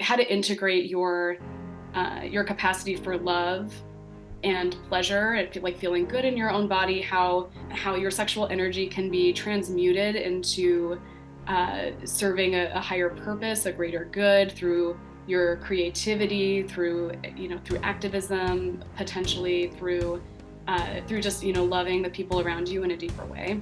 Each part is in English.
how to integrate your capacity for love and pleasure, and like feeling good in your own body, how your sexual energy can be transmuted into serving a higher purpose, a greater good through your creativity, through activism, potentially through just loving the people around you in a deeper way.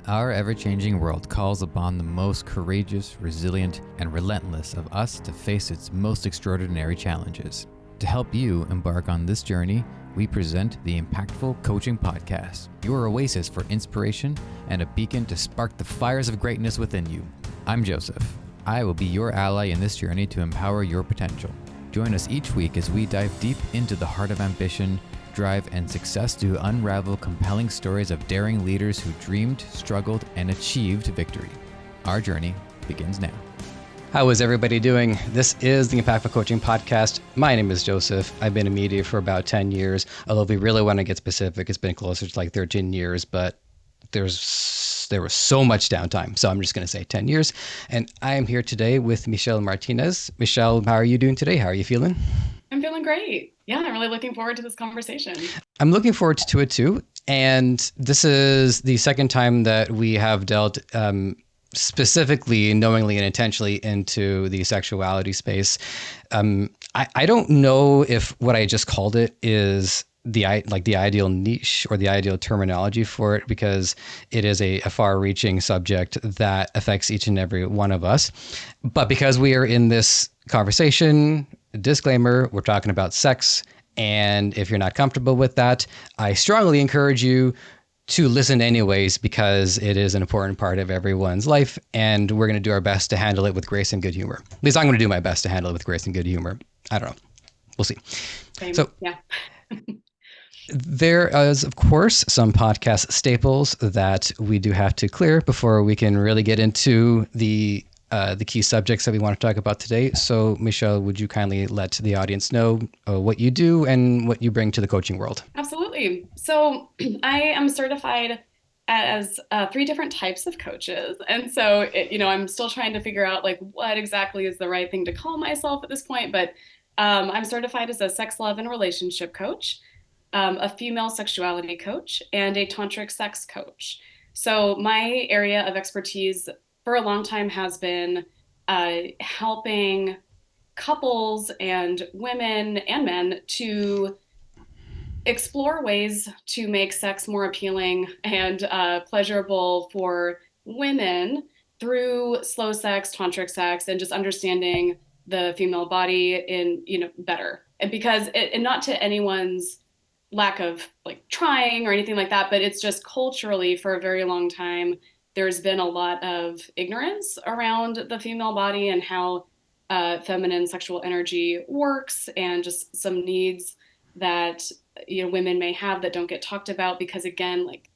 Our ever-changing world calls upon the most courageous, resilient, and relentless of us to face its most extraordinary challenges. To help you embark on this journey, we present the Impactful Coaching Podcast, your oasis for inspiration and a beacon to spark the fires of greatness within you. I'm Joseph. I will be your ally in this journey to empower your potential. Join us each week as we dive deep into the heart of ambition, drive, and success to unravel compelling stories of daring leaders who dreamed, struggled, and achieved victory. Our journey begins now. How is everybody doing? This is the Impactful Coaching Podcast. My name is Joseph. I've been in media for about 10 years. Although if we really want to get specific, it's been closer to like 13 years, but there was so much downtime. So I'm just going to say 10 years. And I am here today with Michelle Martinez. Michelle, how are you doing today? How are you feeling? I'm feeling great. Yeah, I'm really looking forward to this conversation. I'm looking forward to it too. And this is the second time that we have dealt specifically, knowingly, and intentionally into the sexuality space. I don't know if what I just called it is the ideal niche or the ideal terminology for it, because it is a far-reaching subject that affects each and every one of us. But because we are in this conversation, disclaimer, we're talking about sex. And if you're not comfortable with that, I strongly encourage you to listen anyways, because it is an important part of everyone's life. And we're going to do our best to handle it with grace and good humor. At least I'm going to do my best to handle it with grace and good humor. I don't know. We'll see. Same. So yeah. There is, of course, some podcast staples that we do have to clear before we can really get into the key subjects that we want to talk about today. So, Michelle, would you kindly let the audience know what you do and what you bring to the coaching world? Absolutely. So I am certified as 3 different types of coaches. And so, I'm still trying to figure out like what exactly is the right thing to call myself at this point. But I'm certified as a sex, love, and relationship coach, a female sexuality coach, and a tantric sex coach. So my area of expertise for a long time has been helping couples and women and men to explore ways to make sex more appealing and pleasurable for women through slow sex, tantric sex, and just understanding the female body in better. And because and not to anyone's lack of like trying or anything like that, but it's just culturally for a very long time there's been a lot of ignorance around the female body and how feminine sexual energy works, and just some needs that women may have that don't get talked about, because again, like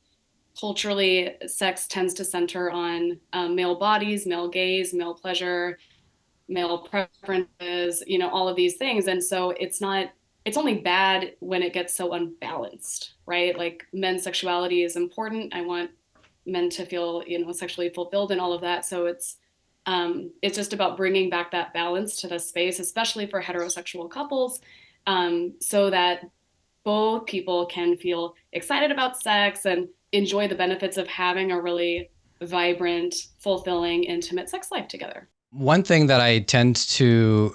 culturally, sex tends to center on male bodies, male gaze, male pleasure, male preferences, all of these things. And so it's only bad when it gets so unbalanced, right? Like men's sexuality is important. I want men to feel, sexually fulfilled and all of that. So it's just about bringing back that balance to the space, especially for heterosexual couples, so that both people can feel excited about sex and enjoy the benefits of having a really vibrant, fulfilling, intimate sex life together. One thing that I tend to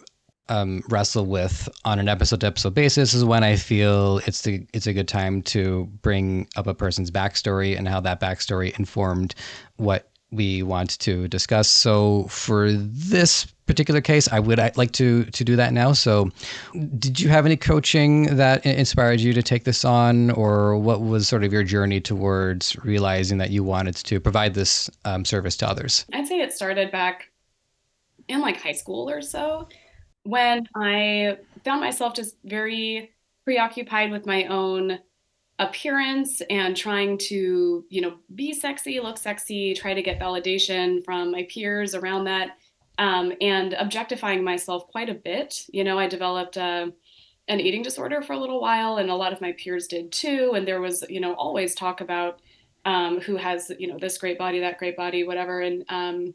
wrestle with on an episode-to-episode basis is when I feel it's a good time to bring up a person's backstory and how that backstory informed what we want to discuss. So for this particular case, I'd like to do that now. So did you have any coaching that inspired you to take this on, or what was sort of your journey towards realizing that you wanted to provide this service to others? I'd say it started back in like high school or so, when I found myself just very preoccupied with my own appearance and trying to, be sexy, look sexy, try to get validation from my peers around that, and objectifying myself quite a bit. I developed an eating disorder for a little while, and a lot of my peers did too. And there was, always talk about who has, this great body, that great body, whatever. And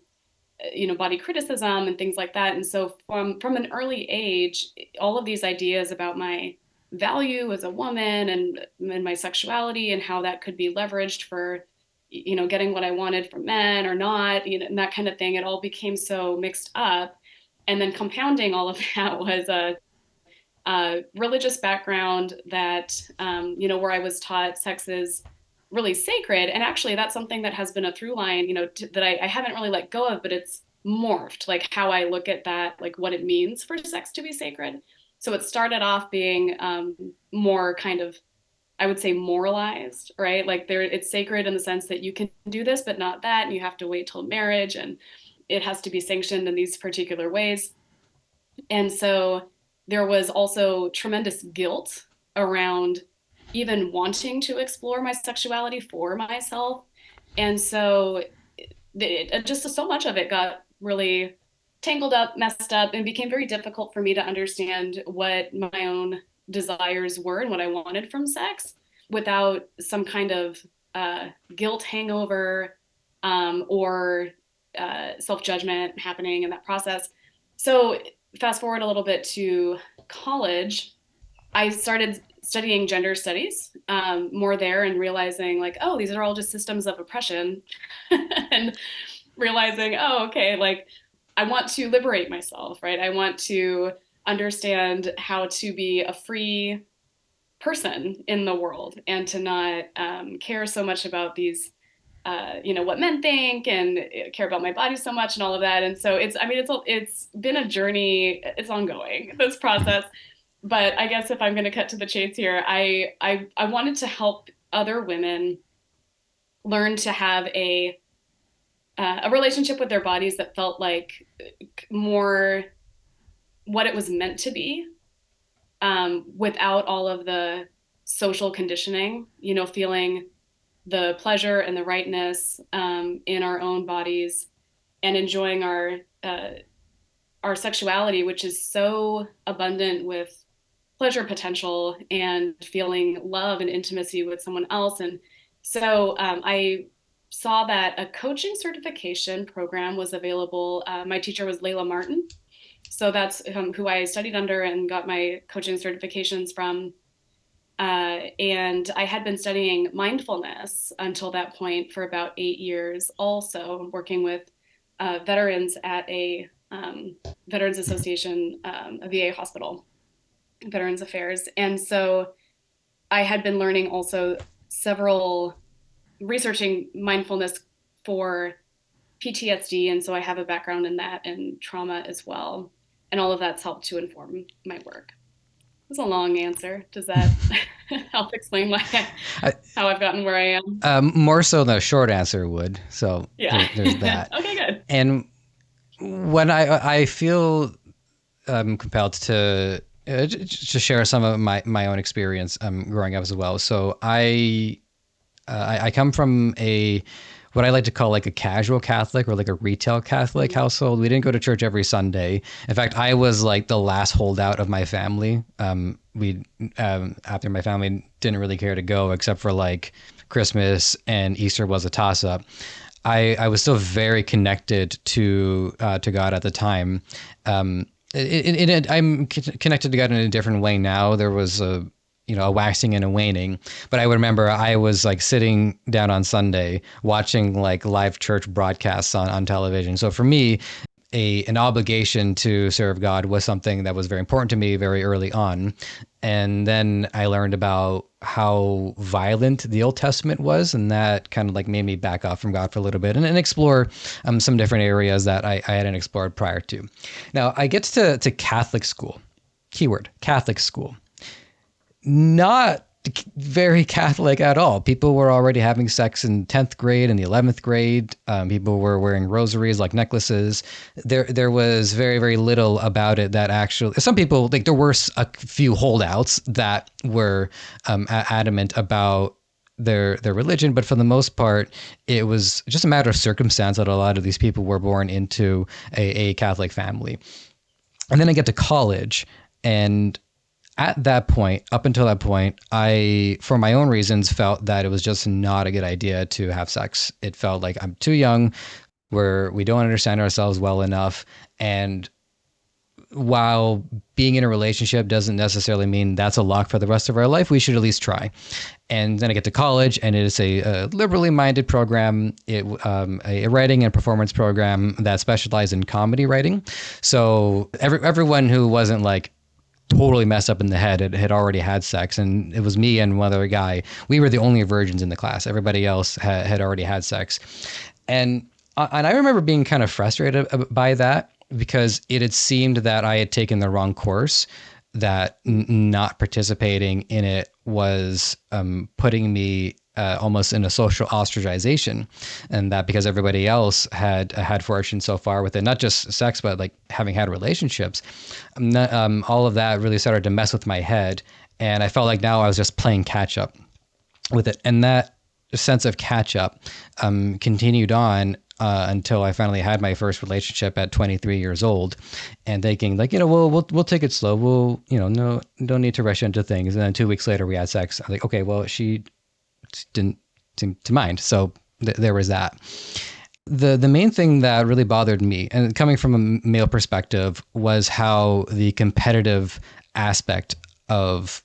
body criticism and things like that. And so from an early age, all of these ideas about my value as a woman and my sexuality and how that could be leveraged for getting what I wanted from men or not, and that kind of thing, it all became so mixed up. And then compounding all of that was a religious background that where I was taught sex is really sacred. And actually, that's something that has been a through line, that I haven't really let go of, but it's morphed, like how I look at that, like what it means for sex to be sacred. So it started off being more kind of, I would say, moralized, right? Like it's sacred in the sense that you can do this, but not that, and you have to wait till marriage, and it has to be sanctioned in these particular ways. And so there was also tremendous guilt around even wanting to explore my sexuality for myself. And so just so much of it got really tangled up, messed up, and became very difficult for me to understand what my own desires were and what I wanted from sex without some kind of guilt hangover or self judgment happening in that process. So fast forward a little bit to college, I started studying gender studies more there and realizing like, oh, these are all just systems of oppression and realizing, oh, okay, like I want to liberate myself, right? I want to understand how to be a free person in the world and to not care so much about these what men think and care about my body so much and all of that. And so it's been a journey. It's ongoing, this process. But I guess if I'm going to cut to the chase here, I wanted to help other women learn to have a relationship with their bodies that felt like more what it was meant to be, without all of the social conditioning, feeling the pleasure and the rightness in our own bodies and enjoying our sexuality, which is so abundant with pleasure potential and feeling love and intimacy with someone else. And so I saw that a coaching certification program was available. My teacher was Layla Martin. So that's who I studied under and got my coaching certifications from. And I had been studying mindfulness until that point for about 8 years, also working with veterans at a Veterans Association, a VA hospital, Veterans Affairs. And so I had been learning also researching mindfulness for PTSD. And so I have a background in that and trauma as well. And all of that's helped to inform my work. It was a long answer. Does that help explain how I've gotten where I am? More so than a short answer would. So Yeah. there's that. Okay, good. And when I feel compelled to share some of my own experience growing up as well. So I come from what I like to call like a casual Catholic or like a retail Catholic household. We didn't go to church every Sunday. In fact, I was like the last holdout of my family. After my family didn't really care to go except for like Christmas and Easter was a toss up. I was still very connected to God at the time. I'm connected to God in a different way now. There was a waxing and a waning. But I would remember I was like sitting down on Sunday watching like live church broadcasts on television. So for me, an obligation to serve God was something that was very important to me very early on. And then I learned about how violent the Old Testament was, and that kind of like made me back off from God for a little bit and explore some different areas that I hadn't explored prior to. Now I get to Catholic school, keyword Catholic school. Not very Catholic at all. People were already having sex in 10th grade and the 11th grade. People were wearing rosaries like necklaces. There was very, very little about it that actually, some people, like there were a few holdouts that were adamant about their religion, but for the most part, it was just a matter of circumstance that a lot of these people were born into a Catholic family. And then I get to college, and at that point, up until that point, I, for my own reasons, felt that it was just not a good idea to have sex. It felt like I'm too young. where we don't understand ourselves well enough. And while being in a relationship doesn't necessarily mean that's a lock for the rest of our life, we should at least try. And then I get to college, and it is a liberally minded program, a writing and performance program that specialized in comedy writing. So everyone who wasn't like totally messed up in the head had already had sex, and it was me and one other guy. We were the only virgins in the class. Everybody else had already had sex, and I remember being kind of frustrated by that because it had seemed that I had taken the wrong course, that not participating in it was putting me almost in a social ostracization, and that because everybody else had fortune so far with it, not just sex, but like having had relationships, all of that really started to mess with my head, and I felt like now I was just playing catch up with it, and that sense of catch up continued on until I finally had my first relationship at 23 years old, and thinking like, we'll take it slow. We'll, no, don't need to rush into things. And then 2 weeks later we had sex. I'm like, okay, well, she didn't seem to mind. So there was that. The main thing that really bothered me, and coming from a male perspective, was how the competitive aspect of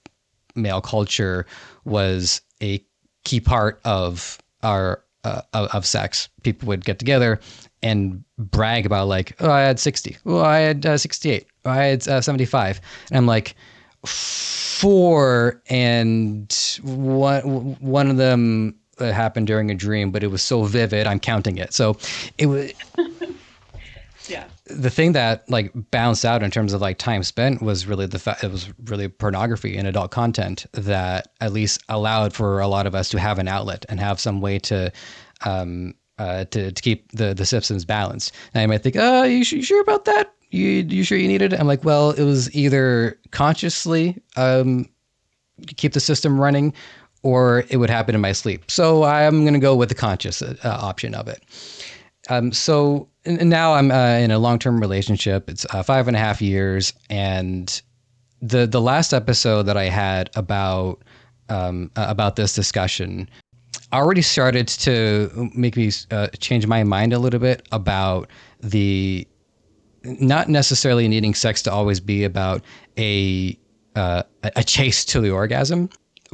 male culture was a key part of our of sex. People would get together and brag about like, oh, I had 60. Oh, I had 68. Oh, I had 75. And I'm like, four, and one of them happened during a dream, but it was so vivid, I'm counting it. So it was Yeah. the thing that like bounced out in terms of like time spent was really the fact it was really pornography and adult content that at least allowed for a lot of us to have an outlet and have some way to keep the systems balanced. And I might think, oh, you sure about that? You sure you need it? I'm like, well, it was either consciously keep the system running, or it would happen in my sleep. So I'm going to go with the conscious option of it. So now I'm in a long-term relationship. It's 5.5 years, and the last episode that I had about this discussion already started to make me change my mind a little bit about the not necessarily needing sex to always be about a chase to the orgasm,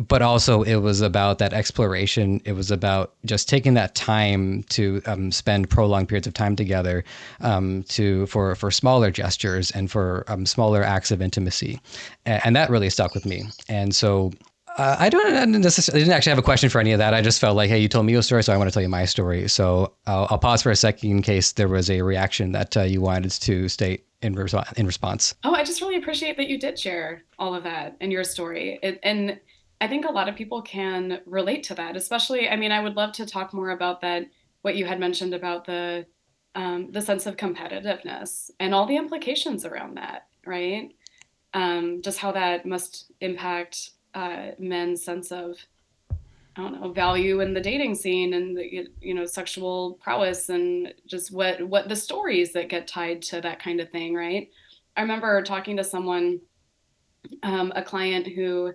but also it was about that exploration. It was about just taking that time to spend prolonged periods of time together, for smaller gestures and for smaller acts of intimacy, and that really stuck with me. And so I didn't actually have a question for any of that. I just felt like, hey, you told me your story, so I want to tell you my story. So I'll pause for a second in case there was a reaction that you wanted to state in response. Oh, I just really appreciate that you did share all of that in your story. And I think a lot of people can relate to that, especially, I mean, I would love to talk more about that, what you had mentioned about the sense of competitiveness and all the implications around that, right? Just how that must impact men's sense of, I don't know, value in the dating scene and the, sexual prowess and just what the stories that get tied to that kind of thing, right? I remember talking to someone, a client who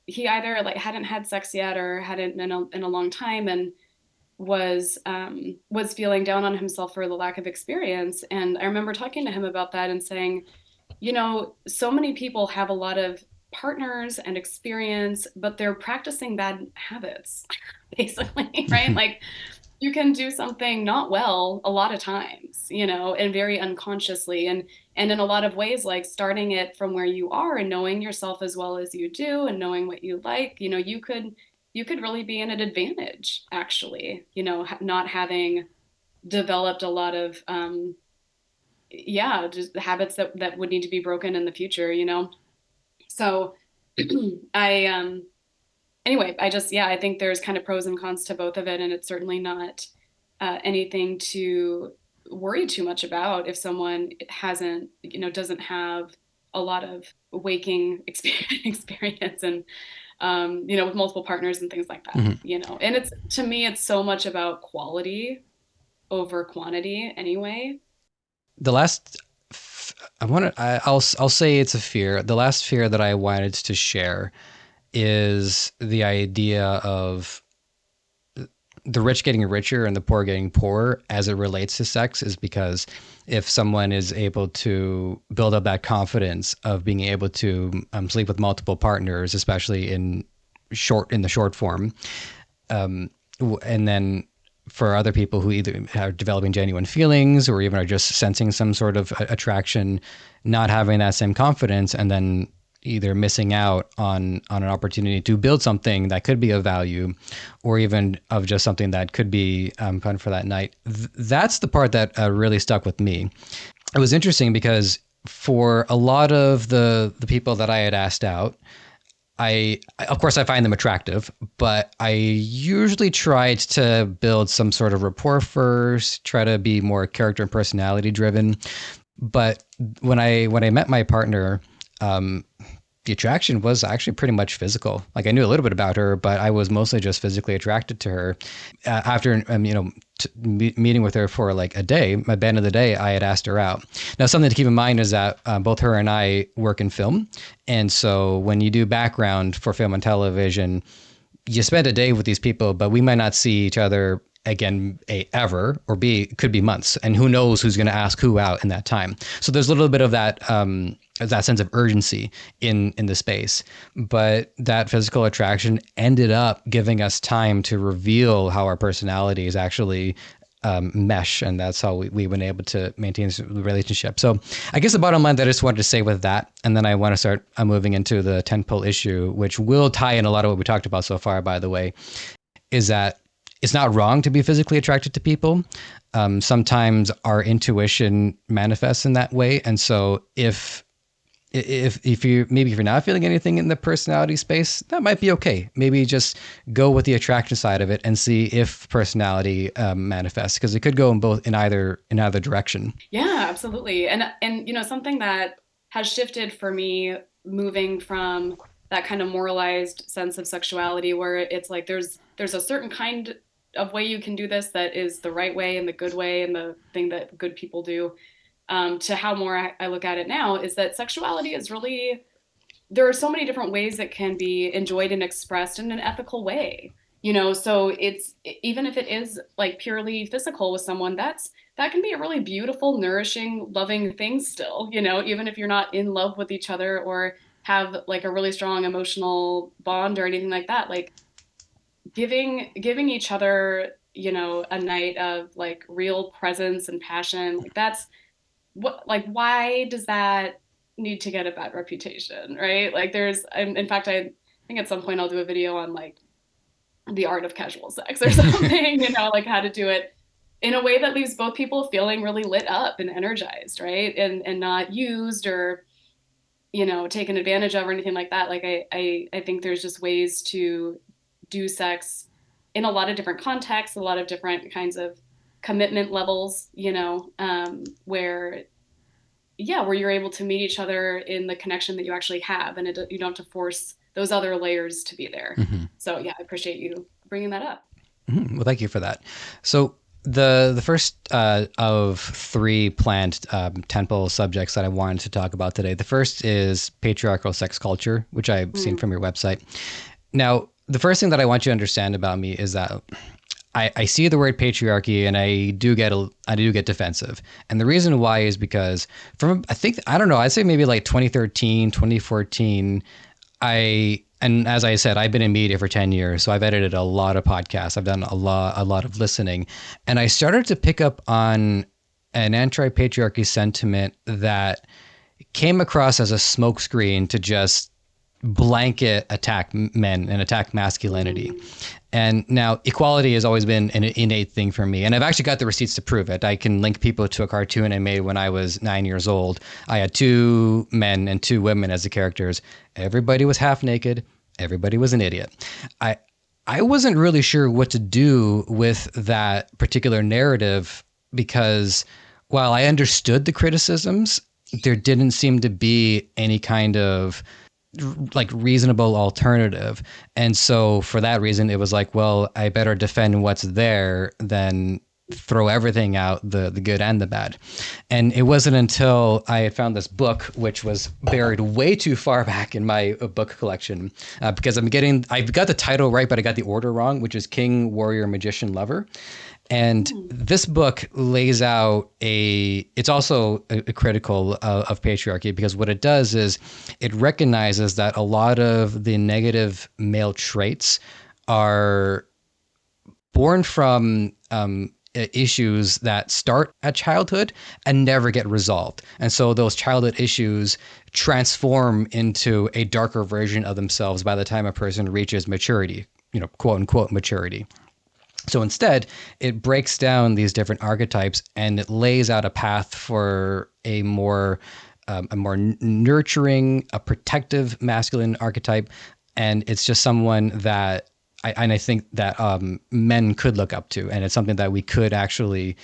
he either like hadn't had sex yet or hadn't in a long time, and was feeling down on himself for the lack of experience. And I remember talking to him about that and saying, so many people have a lot of partners and experience, but they're practicing bad habits, basically, right? Like you can do something not well a lot of times, and very unconsciously. And in a lot of ways, like starting it from where you are and knowing yourself as well as you do and knowing what you like, you could really be in an advantage, actually, not having developed a lot of yeah, just habits that would need to be broken in the future. So I anyway, I just, yeah, I think there's kind of pros and cons to both of it, and it's certainly not anything to worry too much about if someone doesn't have a lot of waking experience and with multiple partners and things like that. Mm-hmm. And it's, to me, it's so much about quality over quantity anyway. The last, I'll say it's a fear. The last fear that I wanted to share is the idea of the rich getting richer and the poor getting poorer as it relates to sex is because if someone is able to build up that confidence of being able to sleep with multiple partners, especially in the short form, and then for other people who either are developing genuine feelings or even are just sensing some sort of attraction, not having that same confidence, and then either missing out on an opportunity to build something that could be of value, or even of just something that could be fun for that night. That's the part that really stuck with me. It was interesting because for a lot of the people that I had asked out, of course, I find them attractive, but I usually tried to build some sort of rapport first, try to be more character and personality driven. But when I met my partner, the attraction was actually pretty much physical. Like I knew a little bit about her, but I was mostly just physically attracted to her. After meeting with her for like a day, by the end of the day, I had asked her out. Now, something to keep in mind is that both her and I work in film, and so when you do background for film and television, you spend a day with these people, but we might not see each other again ever, or could be months, and who knows who's going to ask who out in that time. So there's a little bit of that sense of urgency in the space, but that physical attraction ended up giving us time to reveal how our personalities actually mesh, and that's how we've been able to maintain this relationship. So I guess the bottom line that I just wanted to say with that, and then I want to start moving into the tentpole issue, which will tie in a lot of what we talked about so far, by the way, is that it's not wrong to be physically attracted to people. Sometimes our intuition manifests in that way. And so if you're not feeling anything in the personality space, that might be okay. Maybe just go with the attraction side of it and see if personality manifests, because it could go in either direction. Yeah, absolutely. And something that has shifted for me moving from that kind of moralized sense of sexuality where it's like there's a certain kind of way you can do this that is the right way and the good way and the thing that good people do, to how more I look at it now is that sexuality is really, there are so many different ways that can be enjoyed and expressed in an ethical way. So it's, even if it is like purely physical with someone, that can be a really beautiful, nourishing, loving thing still, even if you're not in love with each other or have like a really strong emotional bond or anything like that. Like giving each other, a night of like real presence and passion, like that's what, like, why does that need to get a bad reputation, right? Like in fact, I think at some point I'll do a video on like the art of casual sex or something, like how to do it in a way that leaves both people feeling really lit up and energized, right? And not used or, taken advantage of or anything like that. Like I think there's just ways to do sex in a lot of different contexts, a lot of different kinds of commitment levels, where you're able to meet each other in the connection that you actually have, and you don't have to force those other layers to be there. Mm-hmm. So yeah, I appreciate you bringing that up. Mm-hmm. Well, thank you for that. So the first of three planned tentpole subjects that I wanted to talk about today, the first is patriarchal sex culture, which I've seen from your website. Now, the first thing that I want you to understand about me is that I see the word patriarchy and I do get defensive. And the reason why is because I'd say maybe like 2013, 2014, and as I said, I've been in media for 10 years, so I've edited a lot of podcasts. I've done a lot of listening, and I started to pick up on an anti-patriarchy sentiment that came across as a smokescreen to just blanket attack men and attack masculinity. And now equality has always been an innate thing for me. And I've actually got the receipts to prove it. I can link people to a cartoon I made when I was 9 years old. I had 2 men and 2 women as the characters. Everybody was half naked. Everybody was an idiot. I wasn't really sure what to do with that particular narrative because while I understood the criticisms, there didn't seem to be any kind of like reasonable alternative. And so for that reason, it was like, well, I better defend what's there than throw everything out, the good and the bad. And it wasn't until I had found this book, which was buried way too far back in my book collection, because I've got the title right, but I got the order wrong, which is King, Warrior, Magician, Lover. And Hmm. this book lays out it's also a critical of patriarchy, because what it does is it recognizes that a lot of the negative male traits are born from issues that start at childhood and never get resolved. And so those childhood issues transform into a darker version of themselves by the time a person reaches maturity, quote unquote maturity. So instead, it breaks down these different archetypes and it lays out a path for a more nurturing, a protective masculine archetype, and it's just someone that I think that men could look up to, and it's something that we could actually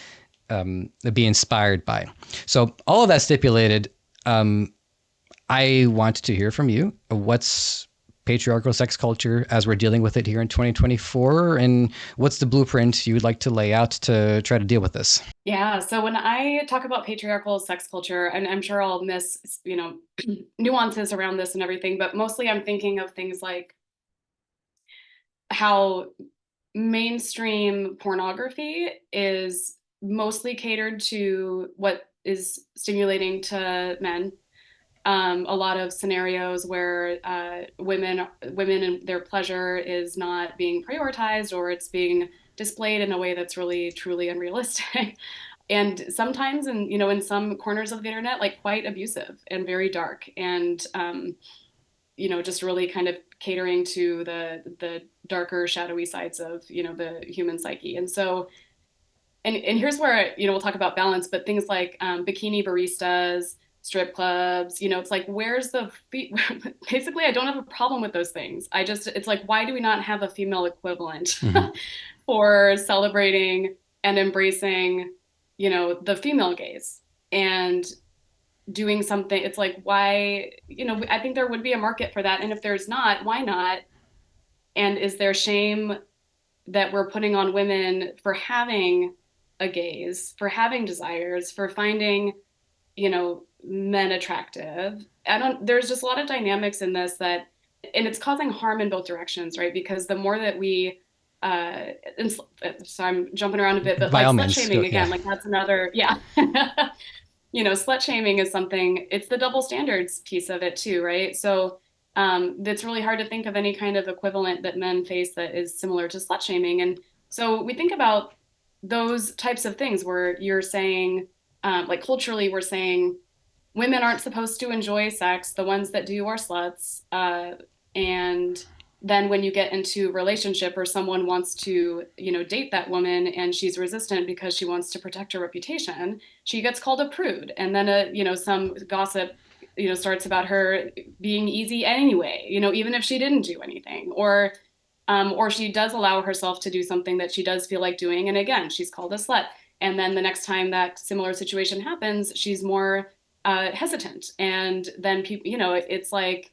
be inspired by. So all of that stipulated, I want to hear from you. What's patriarchal sex culture as we're dealing with it here in 2024? And what's the blueprint you would like to lay out to try to deal with this? Yeah. So when I talk about patriarchal sex culture, and I'm sure I'll miss, nuances around this and everything, but mostly I'm thinking of things like how mainstream pornography is mostly catered to what is stimulating to men. A lot of scenarios where women and their pleasure is not being prioritized, or it's being displayed in a way that's really truly unrealistic. And sometimes in some corners of the internet, like quite abusive and very dark, and just really kind of catering to the darker shadowy sides of the human psyche. And so and here's where we'll talk about balance, but things like bikini baristas, strip clubs, it's like where's the basically I don't have a problem with those things. It's like, why do we not have a female equivalent Mm-hmm. for celebrating and embracing the female gaze and doing something? It's like, why, I think there would be a market for that, and if there's not, why not? And is there shame that we're putting on women for having a gaze, for having desires, for finding, men attractive? There's just a lot of dynamics in this that, and it's causing harm in both directions, right? Because the more that we, and so I'm jumping around a bit, but By like all slut means, go. shaming Yeah. again, like that's another, yeah. Slut shaming is something, it's the double standards piece of it too, right? So it's really hard to think of any kind of equivalent that men face that is similar to slut shaming. And so we think about those types of things where you're saying, like culturally, we're saying women aren't supposed to enjoy sex. The ones that do are sluts. And then when you get into relationship, or someone wants to, date that woman and she's resistant because she wants to protect her reputation, she gets called a prude. And then, some gossip, starts about her being easy anyway, even if she didn't do anything, or she does allow herself to do something that she does feel like doing. And again, she's called a slut. And then the next time that similar situation happens, she's more hesitant. And then people, it's like,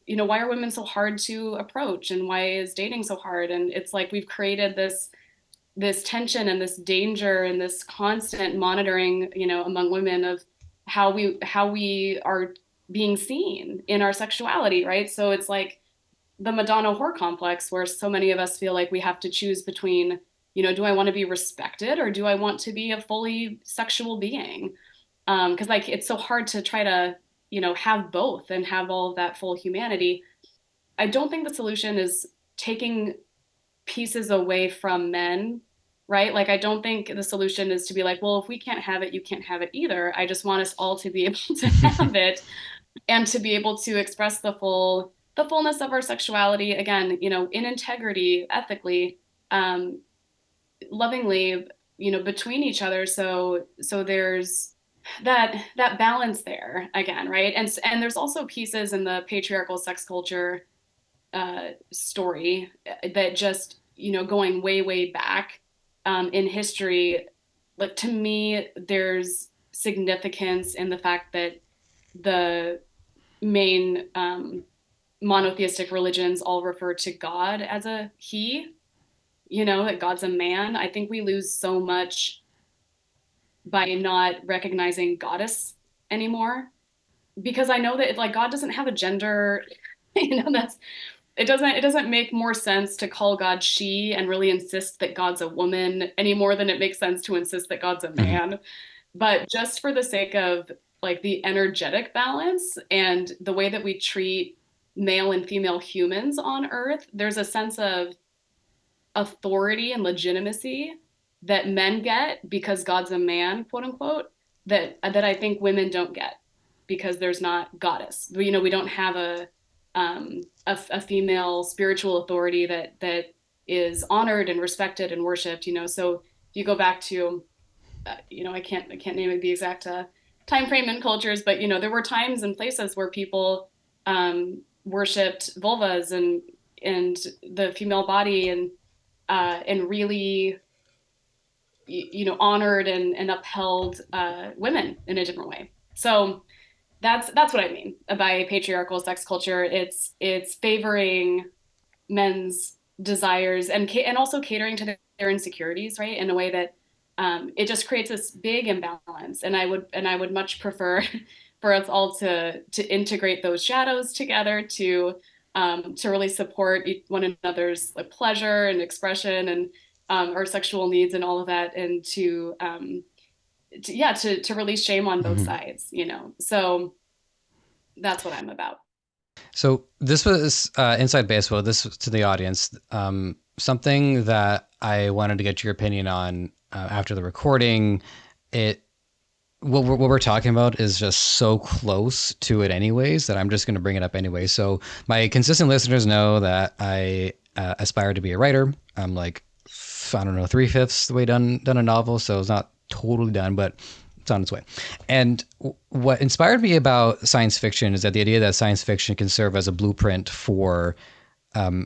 why are women so hard to approach, and why is dating so hard? And it's like we've created this tension and this danger and this constant monitoring, among women of how we are being seen in our sexuality, right? So it's like the Madonna whore complex, where so many of us feel like we have to choose between, do I want to be respected, or do I want to be a fully sexual being? Because like it's so hard to try to, have both and have all of that full humanity. I don't think the solution is taking pieces away from men, right? Like I don't think the solution is to be like, well, if we can't have it, you can't have it either. I just want us all to be able to have it, and to be able to express the fullness of our sexuality again, in integrity, ethically, um, lovingly, between each other. So there's that balance there again, right? And there's also pieces in the patriarchal sex culture story that just, going way back in history, like to me, there's significance in the fact that the main monotheistic religions all refer to God as a he. that God's a man. I think we lose so much by not recognizing goddess anymore, because I know that like God doesn't have a gender. That's it doesn't make more sense to call God she and really insist that God's a woman any more than it makes sense to insist that God's a Hmm. man. But just for the sake of like the energetic balance and the way that we treat male and female humans on earth, there's a sense of authority and legitimacy that men get because God's a man, quote unquote, that I think women don't get because there's not goddess. We don't have a female spiritual authority that is honored and respected and worshipped. So if you go back to I can't name the exact time frame in cultures, but there were times and places where people worshipped vulvas and the female body and really honored and upheld women in a different way. So that's what I mean by patriarchal sex culture. It's favoring men's desires and also catering to their insecurities, right? In a way that it just creates this big imbalance. And I would much prefer for us all to integrate those shadows together to really support one another's like pleasure and expression and our sexual needs and all of that, and to release shame on both Hmm. sides. So that's what I'm about. So this was Inside Baseball. This was to the audience. Something that I wanted to get your opinion on after the recording. It what we're talking about is just so close to it, anyways, that I'm just going to bring it up anyway. So my consistent listeners know that I aspire to be a writer. I'm like, I don't know, 3/5 the way done a novel, so it's not totally done, but it's on its way. And what inspired me about science fiction is that the idea that science fiction can serve as a blueprint for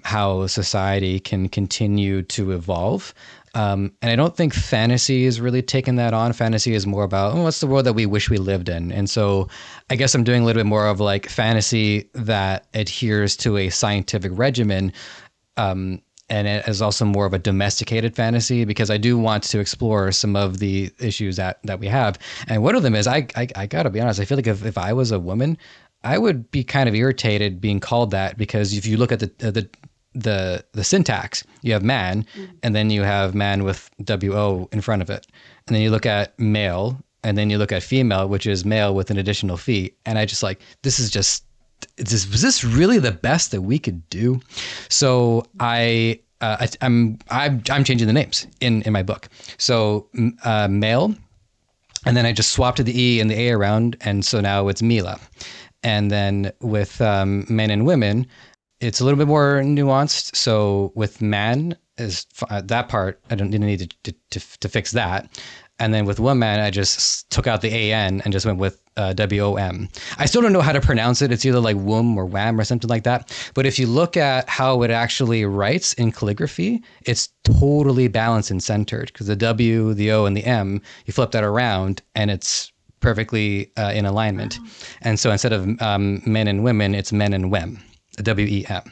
how society can continue to evolve. And I don't think fantasy is really taking that on. Fantasy is more about, what's the world that we wish we lived in? And so I guess I'm doing a little bit more of like fantasy that adheres to a scientific regimen. And it is also more of a domesticated fantasy because I do want to explore some of the issues that we have. And one of them is I gotta be honest, I feel like if I was a woman, I would be kind of irritated being called that, because if you look at the syntax, you have man, and then you have man with wo in front of it, and then you look at male, and then you look at female, which is male with an additional fee, and I just like, this is just, was this really the best that we could do? So I'm changing the names in my book. So male, and then I just swapped the E and the A around, and so now it's Mila. And then with men and women, it's a little bit more nuanced. So with man is that part, didn't need to fix that. And then with woman, I just took out the AN and just went with WOM. I still don't know how to pronounce it. It's either like wom or wham or something like that. But if you look at how it actually writes in calligraphy, it's totally balanced and centered, because the W, the O, and the M, you flip that around and it's perfectly in alignment. Wow. And so instead of men and women, it's men and wem, WEM. Wow.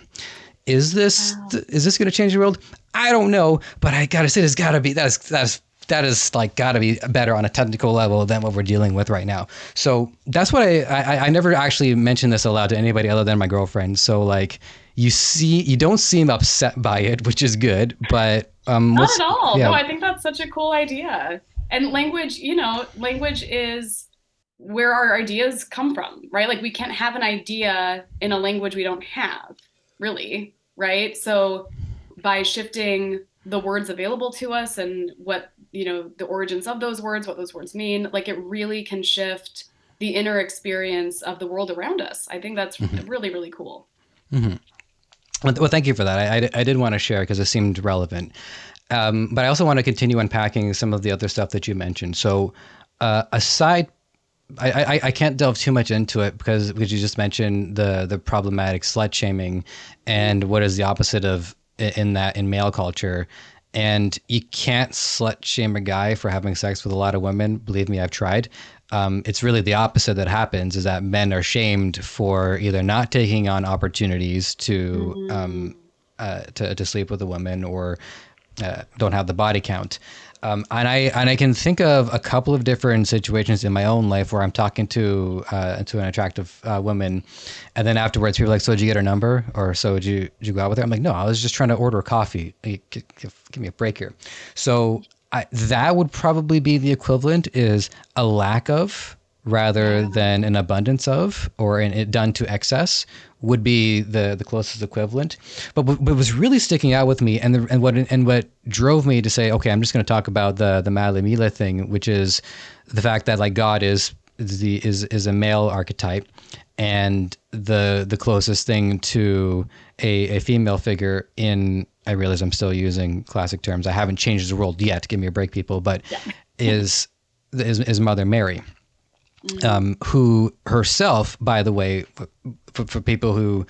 Is this going to change the world? I don't know, but I gotta say, there's gotta be that is like gotta be better on a technical level than what we're dealing with right now. So that's what I never actually mentioned this aloud to anybody other than my girlfriend. So like, you don't seem upset by it, which is good. But Not what's at all. No, yeah. I think that's such a cool idea. And language is where our ideas come from, right? Like we can't have an idea in a language we don't have, really, right? So by shifting the words available to us and the origins of those words, what those words mean, like it really can shift the inner experience of the world around us. I think that's Mhm. really, really cool. Mhm. Well, thank you for that. I did want to share because it seemed relevant. But I also want to continue unpacking some of the other stuff that you mentioned. So, aside, I can't delve too much into it because you just mentioned the problematic slut shaming, and what is the opposite of in male culture. And you can't slut shame a guy for having sex with a lot of women. Believe me, I've tried. It's really the opposite that happens, is that men are shamed for either not taking on opportunities to Mm. to sleep with a woman, or don't have the body count. And I can think of a couple of different situations in my own life where I'm talking to an attractive woman, and then afterwards people are like, "So did you get her number?" Or "So did you go out with her?" I'm like, "No, I was just trying to order a coffee. Give me a break here." So that would probably be the equivalent, is a lack of rather Yeah. than an abundance of, or it done to excess would be the closest equivalent. But what was really sticking out with me, and what drove me to say, okay, I'm just going to talk about the Male Mila thing, which is the fact that like God is a male archetype, and the closest thing to a female figure in, I realize I'm still using classic terms, I haven't changed the world yet, give me a break, people, but Yeah. is Mother Mary, Mm. who herself, by the way, for people who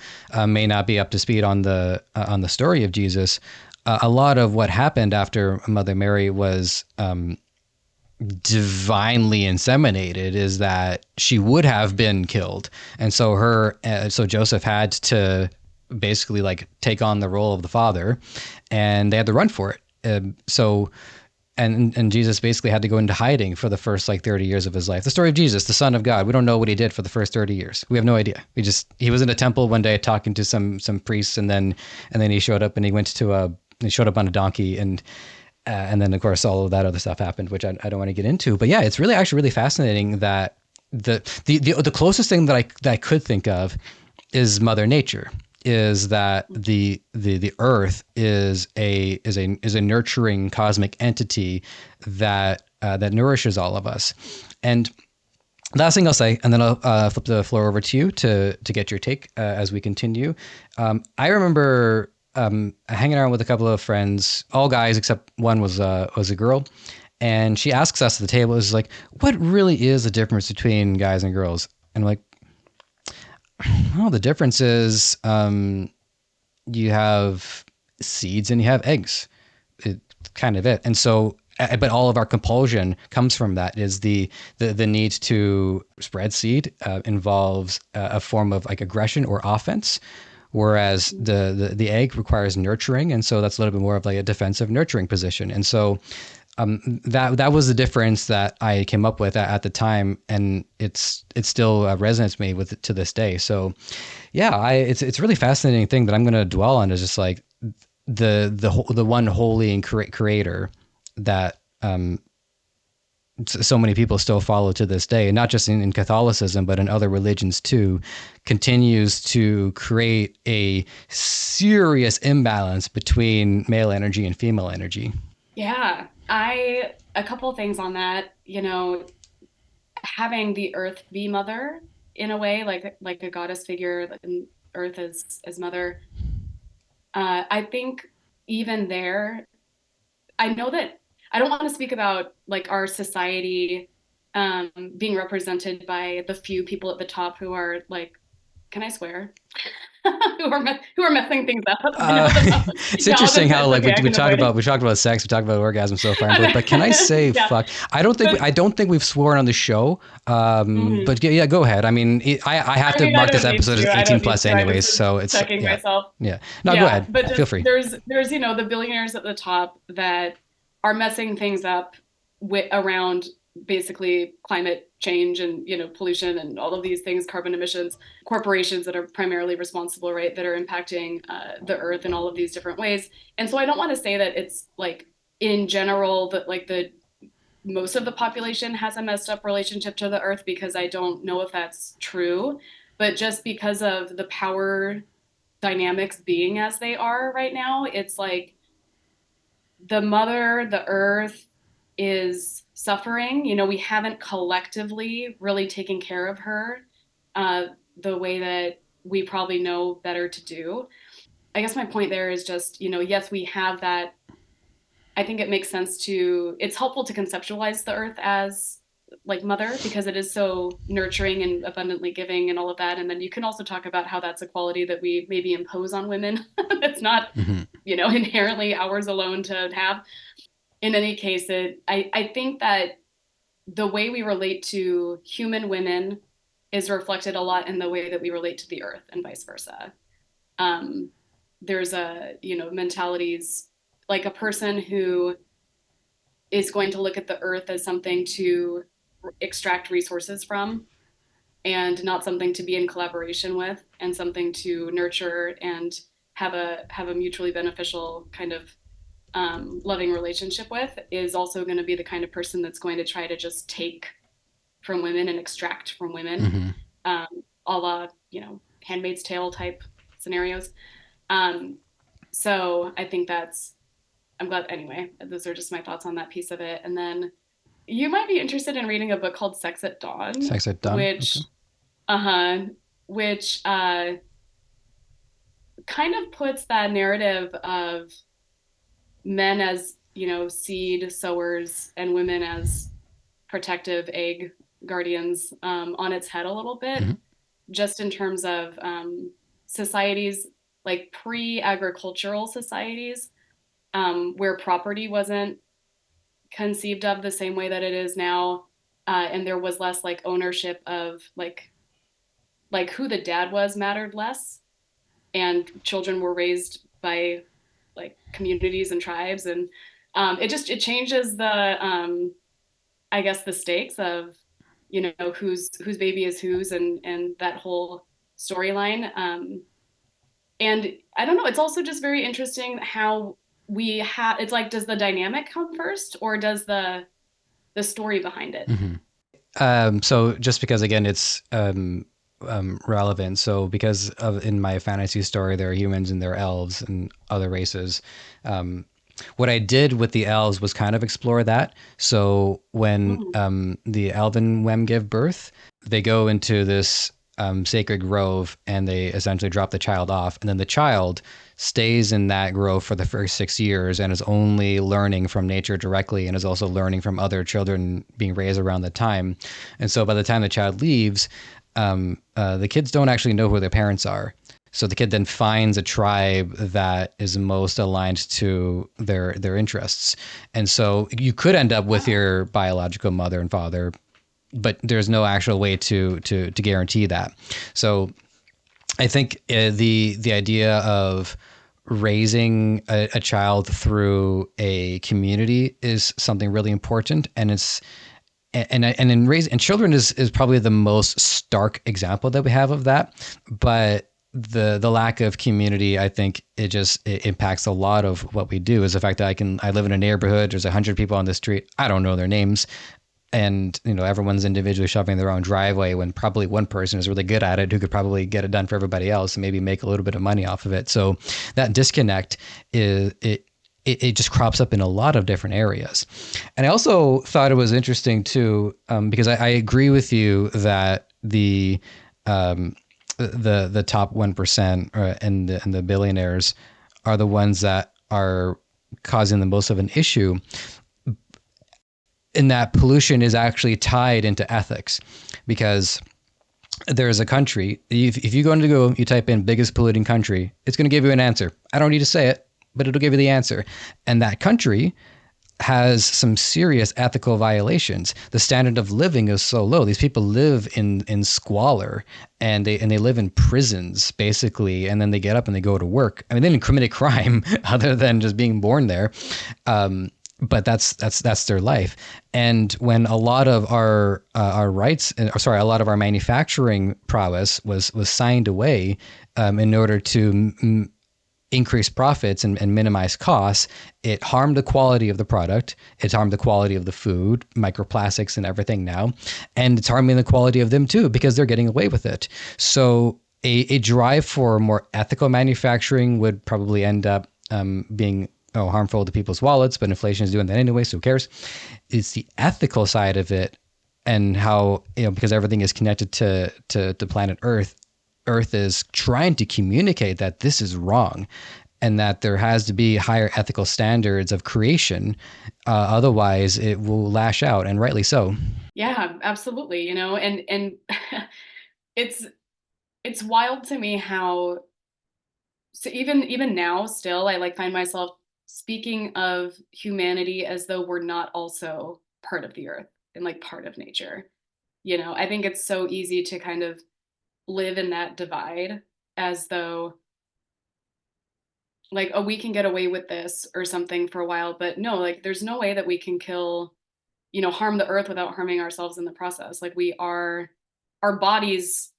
may not be up to speed on the story of Jesus, a lot of what happened after Mother Mary was divinely inseminated is that she would have been killed, and so Joseph had to basically like take on the role of the father, and they had to run for it. So and Jesus basically had to go into hiding for the first like 30 years of his life. The story of Jesus, the Son of God. We don't know what he did for the first 30 years. We have no idea. He was in a temple one day talking to some priests, and then he showed up and he showed up on a donkey, and then of course all of that other stuff happened, which I don't want to get into. But yeah, it's really actually really fascinating that the closest thing that I could think of is Mother Nature, is that the earth is a nurturing cosmic entity that nourishes all of us. And last thing I'll say, and then I'll flip the floor over to you to get your take as we continue. I remember hanging around with a couple of friends, all guys except one was a girl, and she asks us at the table, is like, "What really is the difference between guys and girls?" And I'm like, "Well, the difference is you have seeds and you have eggs. It kind of it." And so, but all of our compulsion comes from that. Is the need to spread seed involves a form of like aggression or offense, whereas the egg requires nurturing, and so that's a little bit more of like a defensive nurturing position. And so that was the difference that I came up with at the time, and it still resonates me with it to this day. So yeah, it's a really fascinating thing that I'm going to dwell on, is just like the one holy and creator that so many people still follow to this day, and not just in Catholicism, but in other religions too, continues to create a serious imbalance between male energy and female energy. Yeah. A couple things on that, having the earth be mother in a way, like a goddess figure and earth as mother. I think even there, I know that I don't want to speak about like our society being represented by the few people at the top who are like, can I swear? who are messing things up. I know that. It's Yeah, interesting how it's like okay. I we can talk avoid it. about sex, we talk about orgasm so far, but can I say Yeah, fuck? but I don't think we've sworn on the show. mhm. But yeah, go ahead. I mean, I have I to mean, I mark this don't need episode as to. I 18 don't need plus to. I anyways, just was so it's checking yeah. myself. Yeah. No, go Yeah, ahead. but Feel just free. there's the billionaires at the top that are messing things up around basically climate change and pollution and all of these things, carbon emissions, corporations that are primarily responsible, right, that are impacting the earth in all of these different ways. And so I don't want to say that it's like in general that like the most of the population has a messed up relationship to the earth, because I don't know if that's true, but just because of the power dynamics being as they are right now, it's like the earth is suffering. We haven't collectively really taken care of her uh, the way that we probably know better to do. I guess my point there is just, yes, we have that. I think it makes sense it's helpful to conceptualize the earth as like mother, because it is so nurturing and abundantly giving and all of that. And then you can also talk about how that's a quality that we maybe impose on women. That's not, Hmm. inherently ours alone to have. In any case, I think that the way we relate to human women is reflected a lot in the way that we relate to the earth and vice versa. Um, there's mentalities like a person who is going to look at the earth as something to extract resources from and not something to be in collaboration with and something to nurture and have a mutually beneficial kind of loving relationship with, is also going to be the kind of person that's going to try to just take from women and extract from women, Mm-hmm. um, a la, Handmaid's Tale type scenarios. Um, so I think I'm glad, anyway, those are just my thoughts on that piece of it. And then you might be interested in reading a book called Sex at Dawn, Sex at dawn. Okay. which, uh-huh, which kind of puts that narrative of men as, seed sowers and women as protective egg guardians, on its head a little bit, Mm-hmm. just in terms of societies, like pre-agricultural societies, where property wasn't conceived of the same way that it is now, and there was less like ownership of like who the dad was mattered less, and children were raised by like communities and tribes, and it changes the I guess the stakes of whose baby is whose, and that whole storyline. And I don't know, it's also just very interesting how we have, it's like, does the dynamic come first, or does the story behind it? Mm-hmm. So just because again it's relevant, so because of in my fantasy story there are humans and there are elves and other races. What I did with the elves was kind of explore that. So when Mm. the elven Wem give birth, they go into this sacred grove and they essentially drop the child off, and then the child stays in that grove for the first 6 years and is only learning from nature directly, and is also learning from other children being raised around the time. And so by the time the child leaves, the kids don't actually know who their parents are. So the kid then finds a tribe that is most aligned to their interests. And so you could end up with Wow. your biological mother and father, but there's no actual way to guarantee that. So I think the idea of raising a child through a community is something really important, and it's and in raising and children is probably the most stark example that we have of that. But the lack of community, I think it impacts a lot of what we do. Is the fact that I live in a neighborhood, there's 100 people on the street, I don't know their names, and everyone's individually shoveling their own driveway, when probably one person is really good at it who could probably get it done for everybody else and maybe make a little bit of money off of it. So that disconnect is it just crops up in a lot of different areas. And I also thought it was interesting too, because I agree with you that the top 1% and the billionaires are the ones that are causing the most of an issue, in that pollution is actually tied into ethics. Because there's a country, if you go into Google, you type in biggest polluting country, it's going to give you an answer. I don't need to say it, but it'll give you the answer. And that country has some serious ethical violations. The standard of living is so low. These people live in squalor, and they live in prisons basically, and then they get up and they go to work. I mean, they didn't commit a crime other than just being born there. But that's their life. And when a lot of our rights, a lot of our manufacturing prowess was signed away in order to increase profits and minimize costs, it harmed the quality of the product. It's harmed the quality of the food, microplastics and everything now. And it's harming the quality of them too, because they're getting away with it. So a drive for more ethical manufacturing would probably end up being harmful to people's wallets, but inflation is doing that anyway, so who cares? It's the ethical side of it, and how, because everything is connected to planet Earth. Earth is trying to communicate that this is wrong, and that there has to be higher ethical standards of creation. Otherwise, it will lash out, and rightly so. Yeah, absolutely. And it's it's wild to me how, so even now still, I like find myself speaking of humanity as though we're not also part of the earth and like part of nature. I think it's so easy to kind of live in that divide, as though like, oh, we can get away with this or something for a while, but no, like there's no way that we can kill, harm the earth without harming ourselves in the process. Like we are, our bodies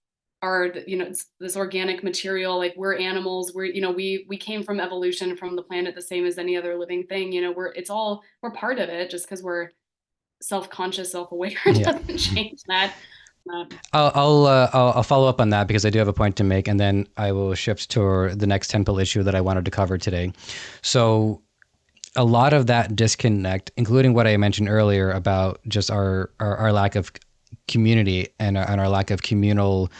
are, it's this organic material. Like we're animals. We're, we came from evolution from the planet the same as any other living thing. We're part of it. Just because we're self-conscious, self-aware Yeah. doesn't change that. I'll follow up on that because I do have a point to make, and then I will shift to the next temple issue that I wanted to cover today. So a lot of that disconnect, including what I mentioned earlier about just our lack of community and our lack of communal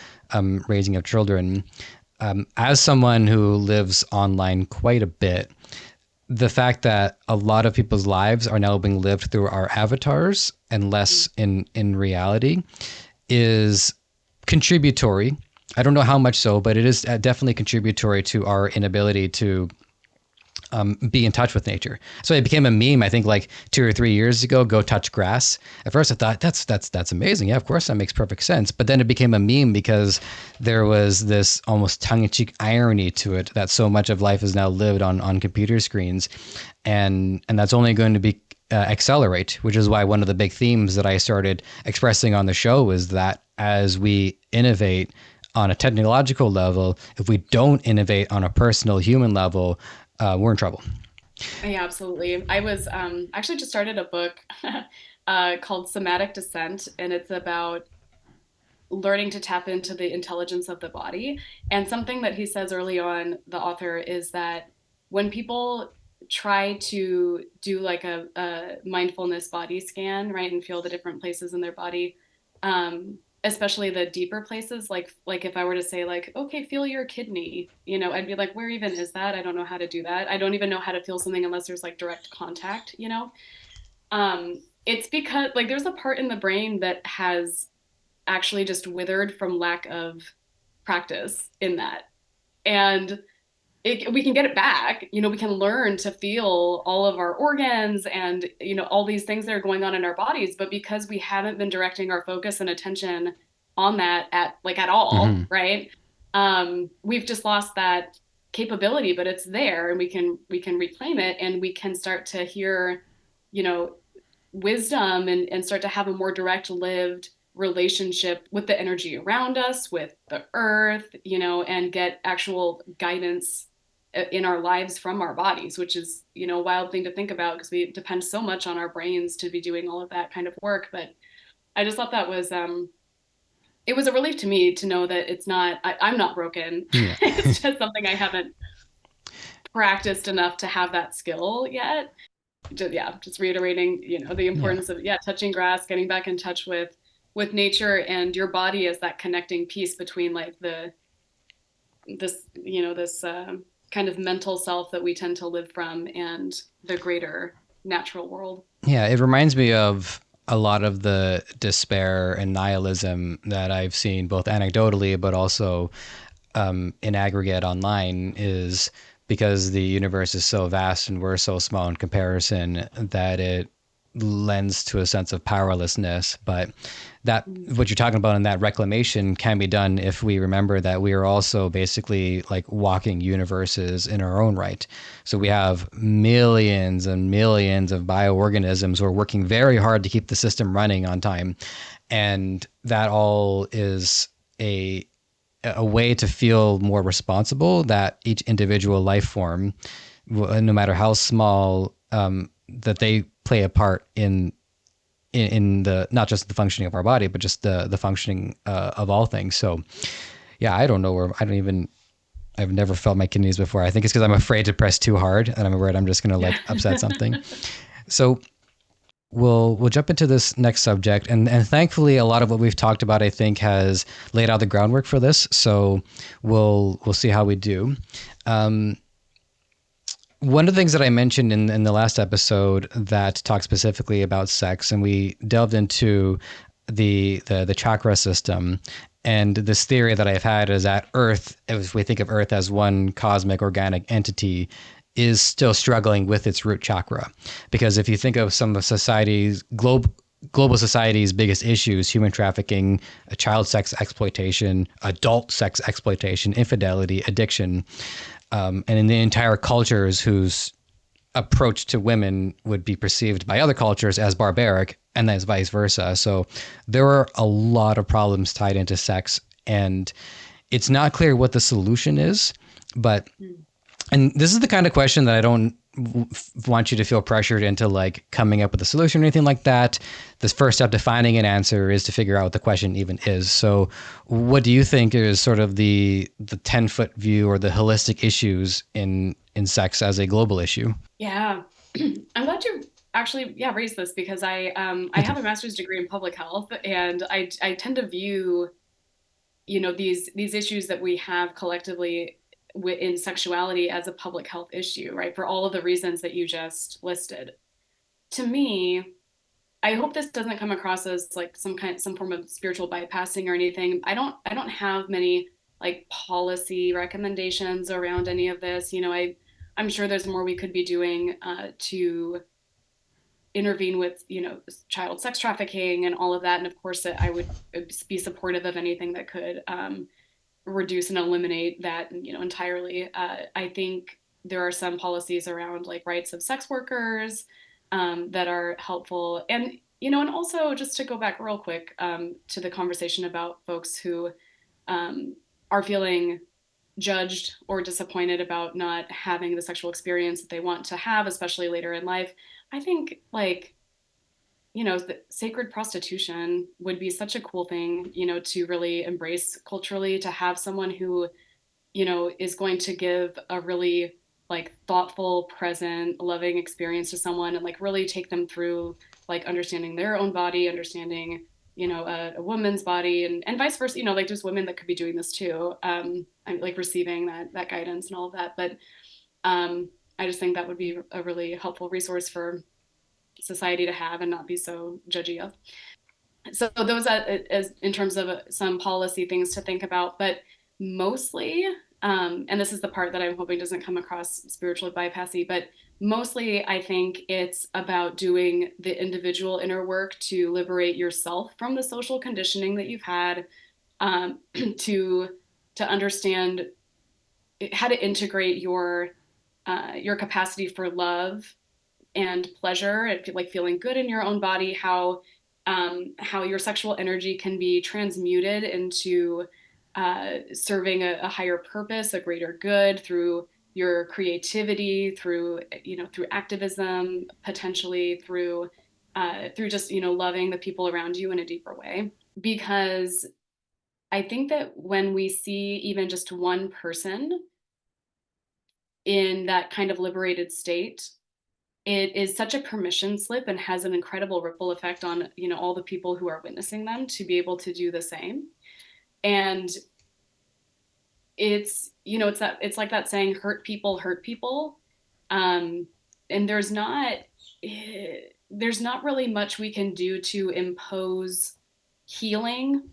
raising of children, as someone who lives online quite a bit, the fact that a lot of people's lives are now being lived through our avatars and less in reality is contributory. I don't know how much so, but it is definitely contributory to our inability to be in touch with nature. So it became a meme, I think like 2 or 3 years ago, go touch grass. At first I thought that's amazing. Yeah, of course that makes perfect sense. But then it became a meme because there was this almost tongue-in-cheek irony to it that so much of life is now lived on computer screens. And that's only going to be accelerate, which is why one of the big themes that I started expressing on the show is that as we innovate on a technological level, if we don't innovate on a personal human level, we're in trouble. Yeah, absolutely. I was actually just started a book called Somatic Descent, and it's about learning to tap into the intelligence of the body. And something that he says early on, the author, is that when people try to do like a mindfulness body scan, right, and feel the different places in their body, especially the deeper places, like if I were to say like, okay, feel your kidney, I'd be like, where even is that? I don't know how to do that. I don't even know how to feel something unless there's like direct contact. It's because like there's a part in the brain that has actually just withered from lack of practice in that. And we can get it back. We can learn to feel all of our organs and, all these things that are going on in our bodies. But because we haven't been directing our focus and attention on that at all, Mm-hmm. right? We've just lost that capability, but it's there and we can reclaim it and we can start to hear, you know, wisdom and start to have a more direct lived relationship with the energy around us, with the earth, and get actual guidance in our lives from our bodies, which is, a wild thing to think about because we depend so much on our brains to be doing all of that kind of work. But I just thought that was, it was a relief to me to know that I'm not broken. Yeah. It's just something I haven't practiced enough to have that skill yet. Just reiterating, the Yeah. importance of, touching grass, getting back in touch with nature and your body as that connecting piece between like this kind of mental self that we tend to live from and the greater natural world. Yeah, it reminds me of a lot of the despair and nihilism that I've seen both anecdotally but also in aggregate online is because the universe is so vast and we're so small in comparison that it lends to a sense of powerlessness. But that what you're talking about in that reclamation can be done if we remember that we are also basically like walking universes in our own right. So we have millions and millions of bioorganisms who are working very hard to keep the system running on time. And that all is a way to feel more responsible that each individual life form, no matter how small, that they play a part in the not just the functioning of our body, but just the functioning of all things. So, yeah, I don't know where I've never felt my kidneys before. I think it's because I'm afraid to press too hard, and I'm worried I'm just gonna like upset something. So we'll jump into this next subject, and thankfully a lot of what we've talked about I think has laid out the groundwork for this. So we'll see how we do. One of the things that I mentioned in the last episode that talked specifically about sex, and we delved into the chakra system, and this theory that I've had is that Earth, if we think of Earth as one cosmic organic entity, is still struggling with its root chakra. Because if you think of some of society's global society's biggest issues, human trafficking, child sex exploitation, adult sex exploitation, infidelity, addiction, and in the entire cultures whose approach to women would be perceived by other cultures as barbaric, and that's vice versa. So there are a lot of problems tied into sex, and it's not clear what the solution is. But and this is the kind of question that I don't want you to feel pressured into like coming up with a solution or anything like that. This first step to finding an answer is to figure out what the question even is. So what do you think is sort of the 10-foot view or the holistic issues in sex as a global issue? Yeah. I'm glad you actually, yeah, raised this because I have a master's degree in public health, and I tend to view, these issues that we have collectively in sexuality as a public health issue, right? For all of the reasons that you just listed. To me, I hope this doesn't come across as like some form of spiritual bypassing or anything. I don't have many like policy recommendations around any of this. I'm sure there's more we could be doing to intervene with, child sex trafficking and all of that. And of course, I would be supportive of anything that could reduce and eliminate that, entirely. I think there are some policies around like rights of sex workers that are helpful. And also just to go back real quick to the conversation about folks who are feeling judged or disappointed about not having the sexual experience that they want to have, especially later in life. I think like, the sacred prostitution would be such a cool thing, to really embrace culturally, to have someone who, is going to give a really like thoughtful, present, loving experience to someone and like really take them through like understanding their own body, understanding, a woman's body and vice versa, like there's women that could be doing this too. I'm like receiving that guidance and all of that. But I just think that would be a really helpful resource for society to have and not be so judgy of. So those are, as in terms of some policy things to think about, but mostly, and this is the part that I'm hoping doesn't come across spiritually bypassy, but mostly I think it's about doing the individual inner work to liberate yourself from the social conditioning that you've had, to understand how to integrate your capacity for love and pleasure and like feeling good in your own body, how your sexual energy can be transmuted into serving a higher purpose, a greater good through your creativity, through activism, potentially through just loving the people around you in a deeper way. Because I think that when we see even just one person in that kind of liberated state, it is such a permission slip and has an incredible ripple effect on all the people who are witnessing them to be able to do the same. And it's like that saying, hurt people. And there's not really much we can do to impose healing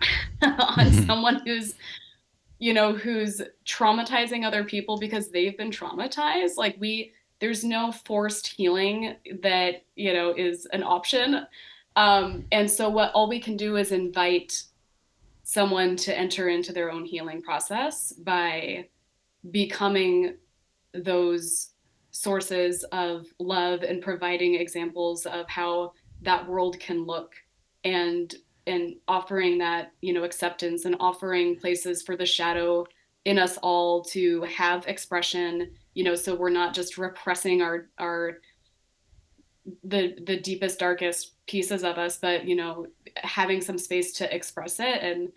on someone who's traumatizing other people because they've been traumatized. Like there's no forced healing that, is an option. And so all we can do is invite someone to enter into their own healing process by becoming those sources of love and providing examples of how that world can look, and offering that acceptance and offering places for the shadow in us all to have expression, so we're not just repressing the deepest darkest pieces of us, but having some space to express it and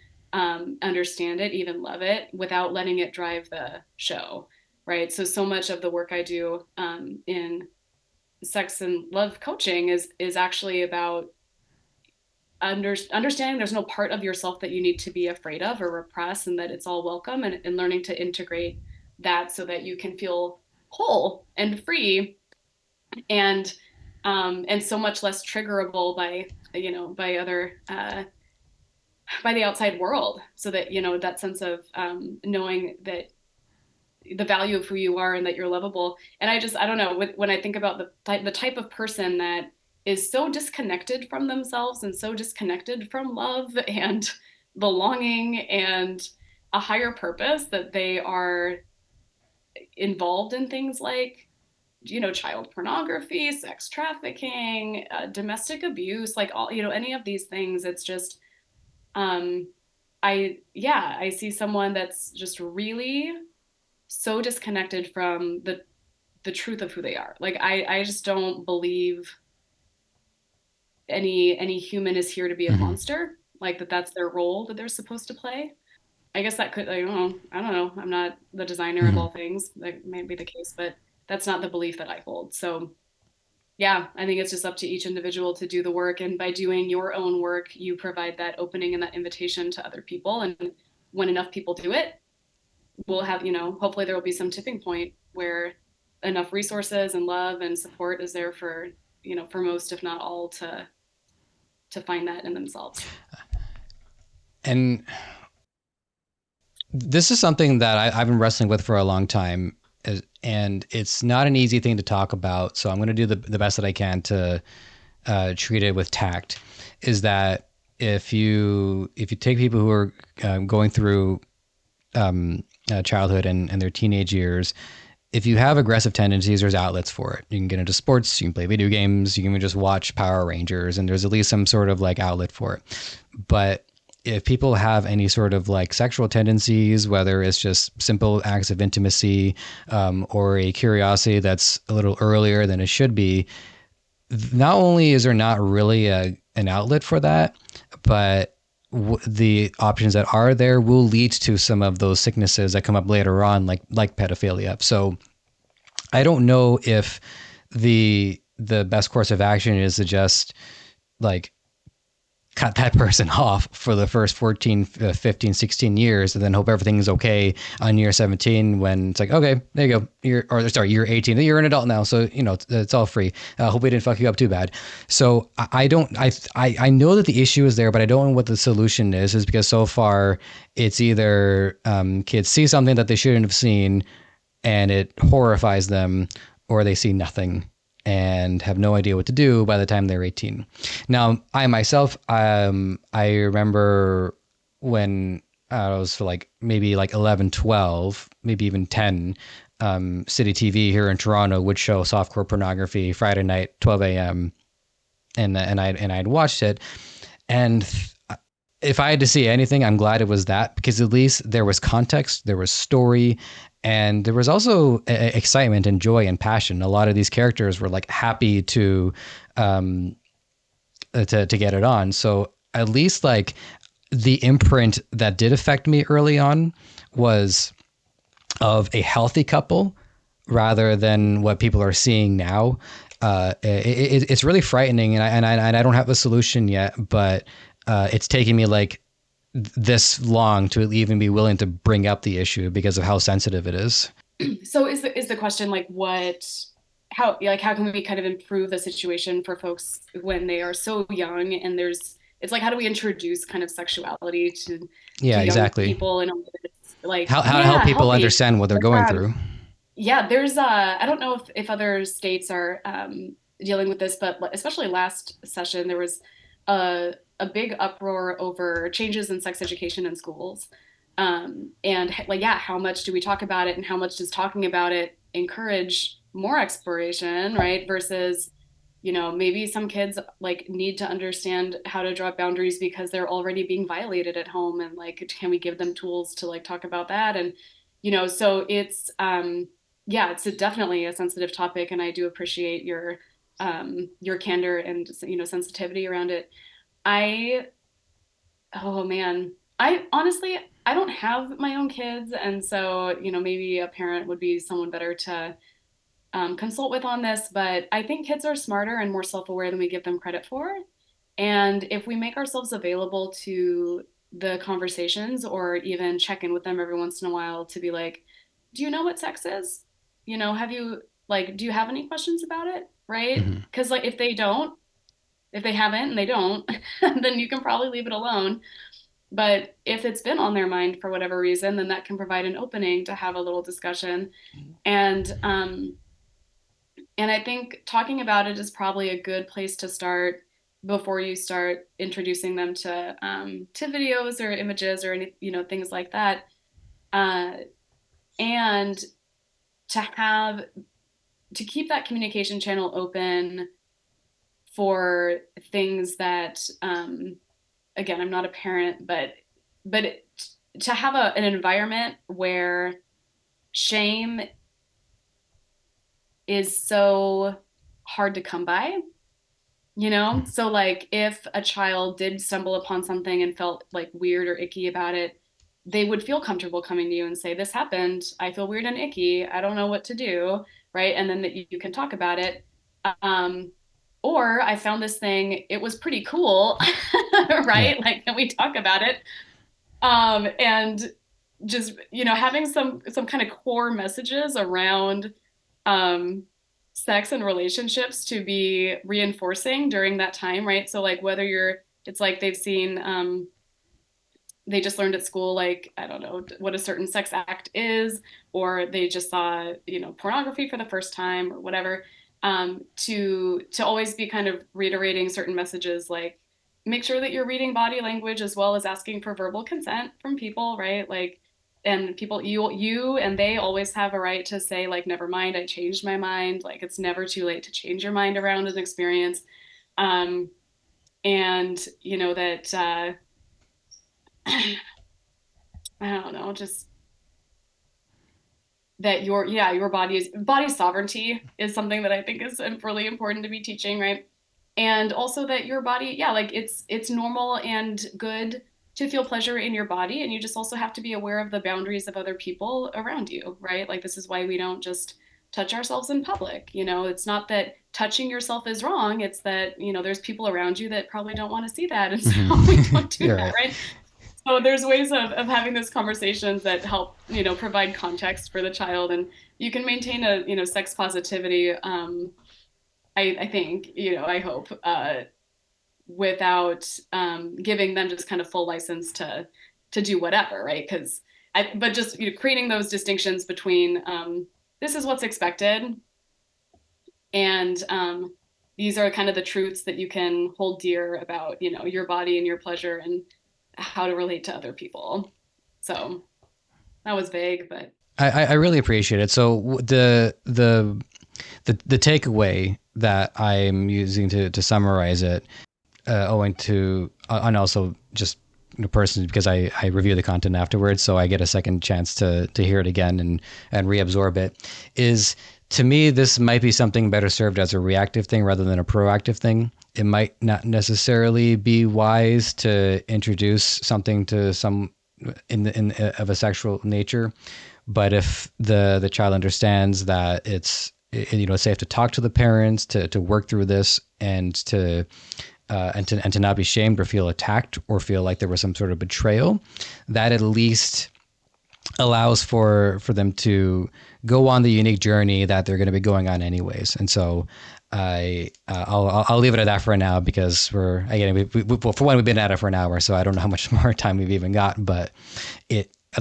understand it, even love it, without letting it drive the show, right? So much of the work I do in sex and love coaching is actually about understanding there's no part of yourself that you need to be afraid of or repress, and that it's all welcome, and learning to integrate that so that you can feel whole and free, and so much less triggerable by other by the outside world, so that that sense of knowing that the value of who you are and that you're lovable. And I don't know, when I think about the type of person that is so disconnected from themselves and so disconnected from love and belonging and a higher purpose, that they are involved in things like, child pornography, sex trafficking, domestic abuse, like all, any of these things. It's just, um, I see someone that's just really so disconnected from the truth of who they are. Like I just don't believe any human is here to be a Hmm. monster, like that's their role that they're supposed to play. I guess that could, I don't know. I'm not the designer of Hmm. all things. That may be the case, but that's not the belief that I hold. So yeah, I think it's just up to each individual to do the work. And by doing your own work, you provide that opening and that invitation to other people. And when enough people do it, we'll have, hopefully there will be some tipping point where enough resources and love and support is there for, for most, if not all, to find that in themselves. And this is something that I've been wrestling with for a long time, and it's not an easy thing to talk about. So I'm going to do the best that I can to treat it with tact. Is that if you take people who are going through childhood and their teenage years, if you have aggressive tendencies, there's outlets for it. You can get into sports, you can play video games, you can just watch Power Rangers, and there's at least some sort of like outlet for it. But if people have any sort of like sexual tendencies, whether it's just simple acts of intimacy or a curiosity that's a little earlier than it should be, not only is there not really an outlet for that, but the options that are there will lead to some of those sicknesses that come up later on, like pedophilia. So I don't know if the best course of action is to just like cut that person off for the first 14, 15, 16 years and then hope everything's okay on year 17 when it's like, okay, there you go. Year 18. You're an adult now. So, it's all free. Hope we didn't fuck you up too bad. So I know that the issue is there, but I don't know what the solution is because so far it's either kids see something that they shouldn't have seen and it horrifies them, or they see nothing and have no idea what to do by the time they're 18. Now, I myself, I remember when I was like maybe like 11, 12, maybe even 10, City TV here in Toronto would show softcore pornography Friday night, 12 a.m. And I'd watched it, and if I had to see anything, I'm glad it was that because at least there was context, there was story, and there was also excitement and joy and passion. A lot of these characters were like happy um, to get it on. So at least like the imprint that did affect me early on was of a healthy couple rather than what people are seeing now. It's really frightening, and I don't have a solution yet, but it's taking me like this long to even be willing to bring up the issue because of how sensitive it is. So is the question like how can we kind of improve the situation for folks when they are so young, and it's like how do we introduce kind of sexuality to Yeah, young exactly. people in a way that's like, How to help yeah, people healthy. understand what they're There's, going through. yeah, I don't know if other states are dealing with this, but especially last session there was a big uproar over changes in sex education in schools. And like, yeah, how much do we talk about it, and how much does talking about it encourage more exploration, right? Versus, maybe some kids like need to understand how to draw boundaries because they're already being violated at home, and like, can we give them tools to like talk about that? And, so it's, yeah, it's definitely a sensitive topic, and I do appreciate your candor and, sensitivity around it. I Oh man. I honestly, I don't have my own kids, and so, maybe a parent would be someone better to consult with on this, but I think kids are smarter and more self-aware than we give them credit for. And if we make ourselves available to the conversations, or even check in with them every once in a while to be like, do you know what sex is? Do you have any questions about it? Right? Mm-hmm. Because like if they haven't and they don't, then you can probably leave it alone. But if it's been on their mind for whatever reason, then that can provide an opening to have a little discussion. And I think talking about it is probably a good place to start before you start introducing them to videos or images or any, things like that. Uh, and to keep that communication channel open for things that, again, I'm not a parent, but to have an environment where shame is so hard to come by, you know? So like if a child did stumble upon something and felt like weird or icky about it, they would feel comfortable coming to you and say, this happened. I feel weird and icky. I don't know what to do. Right. And then that you can talk about it. Um, or I found this thing, it was pretty cool. Yeah. Right. Like, can we talk about it? And just, having some kind of core messages around um, sex and relationships to be reinforcing during that time, right? So like whether it's like they've seen, they just learned at school, like, I don't know what a certain sex act is, or they just saw, pornography for the first time or whatever, to always be kind of reiterating certain messages, like make sure that you're reading body language as well as asking for verbal consent from people, right? Like, and people, you and they always have a right to say, like, never mind, I changed my mind. Like, it's never too late to change your mind around an experience. Um, and that, I don't know, just that your body sovereignty is something that I think is really important to be teaching, right? And also that your body, yeah, like it's normal and good to feel pleasure in your body, and you just also have to be aware of the boundaries of other people around you, right? Like this is why we don't just touch ourselves in public. It's not that touching yourself is wrong, it's that there's people around you that probably don't want to see that, and so we don't do You're that, right. right? So there's ways of having those conversations that help, provide context for the child, and you can maintain a, sex positivity. I think, I hope, without giving them just kind of full license to do whatever, right? But just creating those distinctions between this is what's expected, and these are kind of the truths that you can hold dear about, your body and your pleasure and how to relate to other people. So that was vague, but I really appreciate it. So the takeaway that I'm using to summarize it, owing to and also just personally because I review the content afterwards, so I get a second chance to hear it again and reabsorb it. Is to me this might be something better served as a reactive thing rather than a proactive thing. It might not necessarily be wise to introduce something to some in of a sexual nature, but if the child understands that it's safe to talk to the parents, to work through this, and to not be shamed or feel attacked or feel like there was some sort of betrayal, that at least allows for them to go on the unique journey that they're going to be going on anyways. And so I'll leave it at that for now, because well, for one, we've been at it for an hour, so I don't know how much more time we've even got, but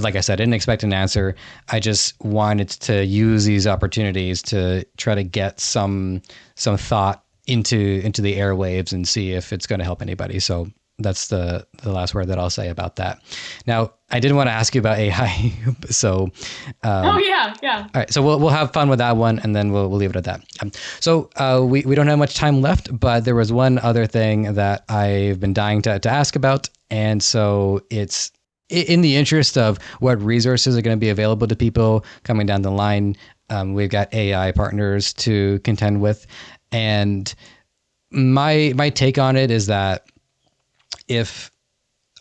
like I said, I didn't expect an answer. I just wanted to use these opportunities to try to get some thought into the airwaves and see if it's going to help anybody. So that's the last word that I'll say about that. Now, I did want to ask you about AI. So, oh yeah. all right. So we'll have fun with that one, and then we'll leave it at that. So we don't have much time left, but there was one other thing that I've been dying to ask about, and so it's in the interest of what resources are going to be available to people coming down the line. We've got AI partners to contend with, and my take on it is that if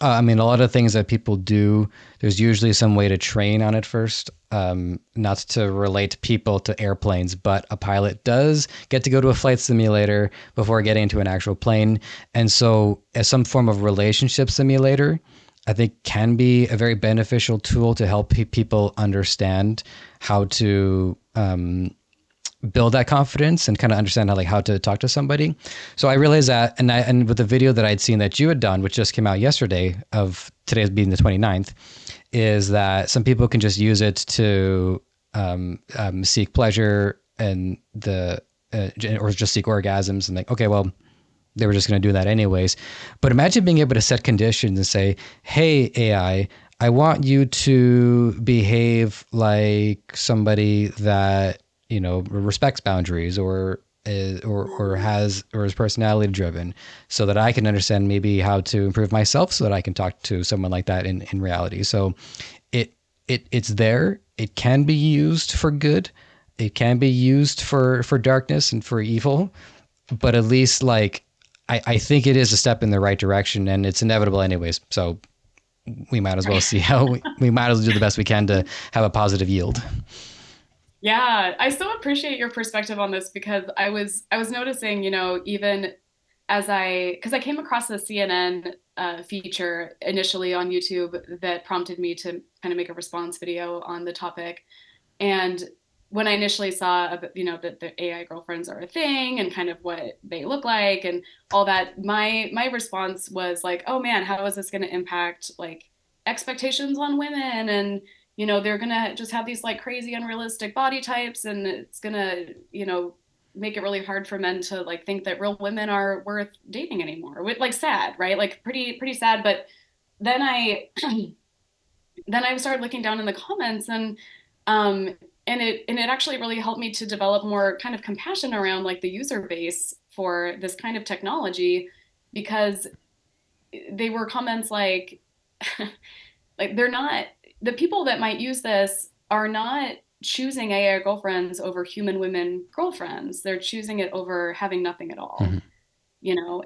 a lot of things that people do, there's usually some way to train on it first. Not to relate people to airplanes, but a pilot does get to go to a flight simulator before getting into an actual plane. And so as some form of relationship simulator, I think can be a very beneficial tool to help people understand how to build that confidence and kind of understand how to talk to somebody. So I realized that, and with the video that I'd seen that you had done, which just came out yesterday, of today being the 29th, is that some people can just use it to seek pleasure and or just seek orgasms, and like, okay, well, they were just going to do that anyways. But imagine being able to set conditions and say, hey, AI, I want you to behave like somebody that, respects boundaries or is personality driven, so that I can understand maybe how to improve myself so that I can talk to someone like that in reality. So it's there. It can be used for good. It can be used for darkness and for evil, but at least like I think it is a step in the right direction, and it's inevitable anyways. So we might as well see how we might as well do the best we can to have a positive yield. Yeah, I so appreciate your perspective on this because I was noticing, even because I came across the CNN feature initially on YouTube that prompted me to kind of make a response video on the topic. And when I initially saw, that the AI girlfriends are a thing and kind of what they look like and all that, my response was like, oh man, how is this going to impact like expectations on women? And they're gonna just have these like crazy unrealistic body types, and it's gonna, make it really hard for men to like think that real women are worth dating anymore. Like sad, right? Like pretty sad. But then I then I started looking down in the comments, um and it actually really helped me to develop more kind of compassion around like the user base for this kind of technology, because they were comments like like they're not the people that might use this are not choosing AI girlfriends over human women girlfriends. They're choosing it over having nothing at all, Mm-hmm.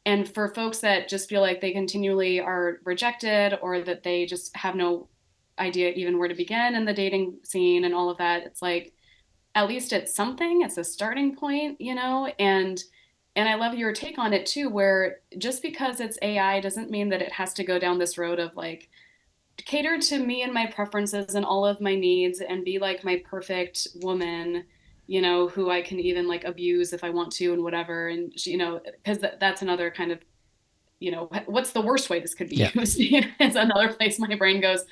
and for folks that just feel like they continually are rejected, or that they just have no idea even where to begin in the dating scene and all of that, it's like at least it's something, it's a starting point, and I love your take on it too, where just because it's AI doesn't mean that it has to go down this road of like cater to me and my preferences and all of my needs and be like my perfect woman, who I can even like abuse if I want to and whatever. And, because that's another kind of, what's the worst way this could be Yeah. used? It's another place my brain goes.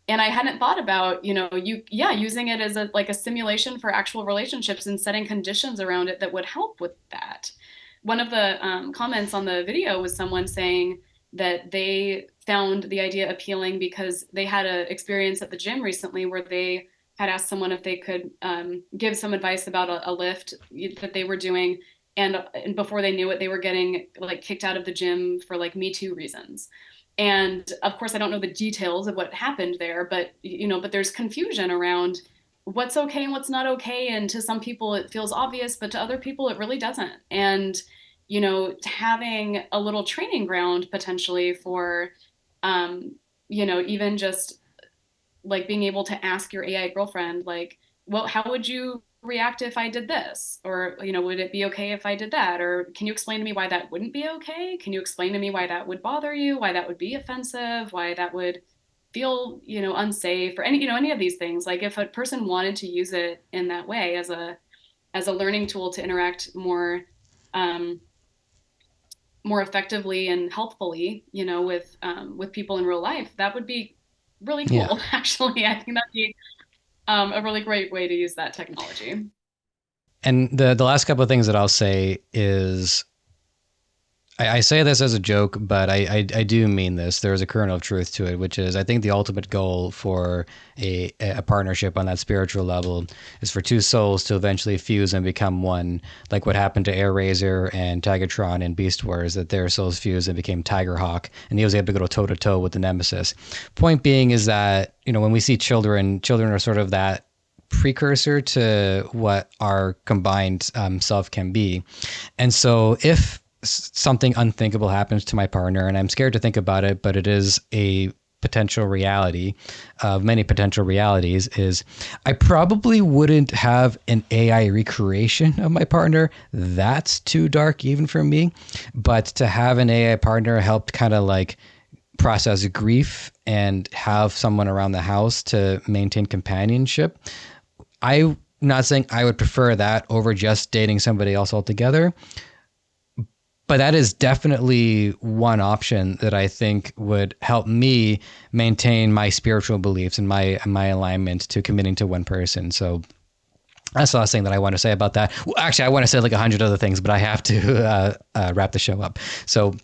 And I hadn't thought about, using it as a like a simulation for actual relationships and setting conditions around it that would help with that. One of the comments on the video was someone saying that they found the idea appealing because they had an experience at the gym recently where they had asked someone if they could give some advice about a lift that they were doing, and before they knew it, they were getting like kicked out of the gym for like Me Too reasons. And of course, I don't know the details of what happened there, but there's confusion around what's okay and what's not okay. And to some people, it feels obvious, but to other people, it really doesn't. And, having a little training ground potentially for, even just like being able to ask your AI girlfriend, like, well, how would you react if I did this? Or, would it be okay if I did that? Or can you explain to me why that wouldn't be okay? Can you explain to me why that would bother you? Why that would be offensive? Why that would feel, unsafe, or any of these things? Like if a person wanted to use it in that way as a learning tool to interact um, more effectively and healthfully, with people in real life, that would be really Yeah. cool. Actually, I think that'd be a really great way to use that technology. And the last couple of things that I'll say is I say this as a joke, but I do mean this. There is a kernel of truth to it, which is I think the ultimate goal for a partnership on that spiritual level is for two souls to eventually fuse and become one, like what happened to AirRaiser and Tigatron in Beast Wars, that their souls fused and became Tigerhawk, and he was able to go toe to toe with the Nemesis. Point being is that, when we see children are sort of that precursor to what our combined self can be. And so if something unthinkable happens to my partner, and I'm scared to think about it, but it is a potential reality of many potential realities, is I probably wouldn't have an AI recreation of my partner. That's too dark even for me. But to have an AI partner helped kind of like process grief and have someone around the house to maintain companionship. I'm not saying I would prefer that over just dating somebody else altogether, but that is definitely one option that I think would help me maintain my spiritual beliefs and my alignment to committing to one person. So that's the last thing that I want to say about that. Well, actually, I want to say like 100 other things, but I have to wrap the show up. So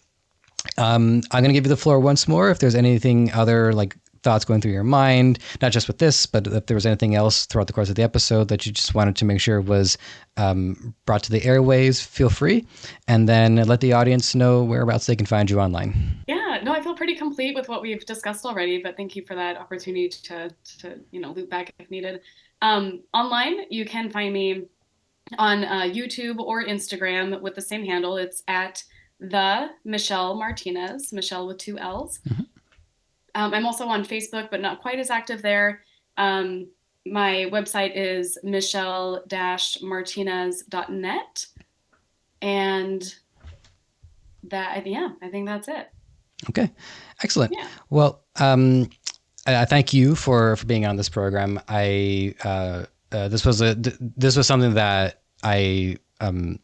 I'm going to give you the floor once more. If there's anything other like thoughts going through your mind, not just with this, but if there was anything else throughout the course of the episode that you just wanted to make sure was brought to the airways, feel free. And then let the audience know whereabouts they can find you online. Yeah, no, I feel pretty complete with what we've discussed already, but thank you for that opportunity to loop back if needed. Online, you can find me on YouTube or Instagram with the same handle. It's at the Michelle Martinez, Michelle with 2 L's. Mm-hmm. I'm also on Facebook, but not quite as active there. My website is michelle-martinez.net. And that, yeah, I think that's it. Okay, excellent. Yeah. Well, I thank you for being on this program. This was something that I don't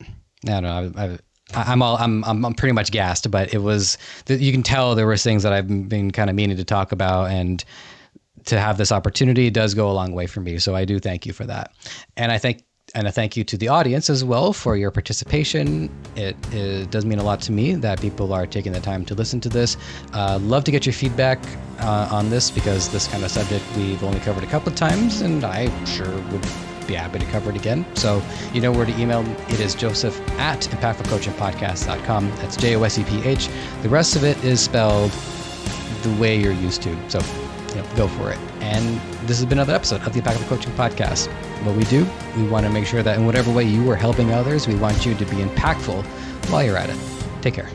know. I'm pretty much gassed, but it was, you can tell there were things that I've been kind of meaning to talk about, and to have this opportunity does go a long way for me. So I do thank you for that. And I thank you to the audience as well for your participation. It does mean a lot to me that people are taking the time to listen to this. Love to get your feedback on this, because this kind of subject we've only covered a couple of times, and I sure would be happy to cover it again. So you know where to email. It is joseph@impactfulcoachingpodcast.com. That's JOSEPH. The rest of it is spelled the way you're used to. So go for it. And this has been another episode of the Impactful Coaching Podcast. What we do, we want to make sure that in whatever way you are helping others, we want you to be impactful while you're at it. Take care.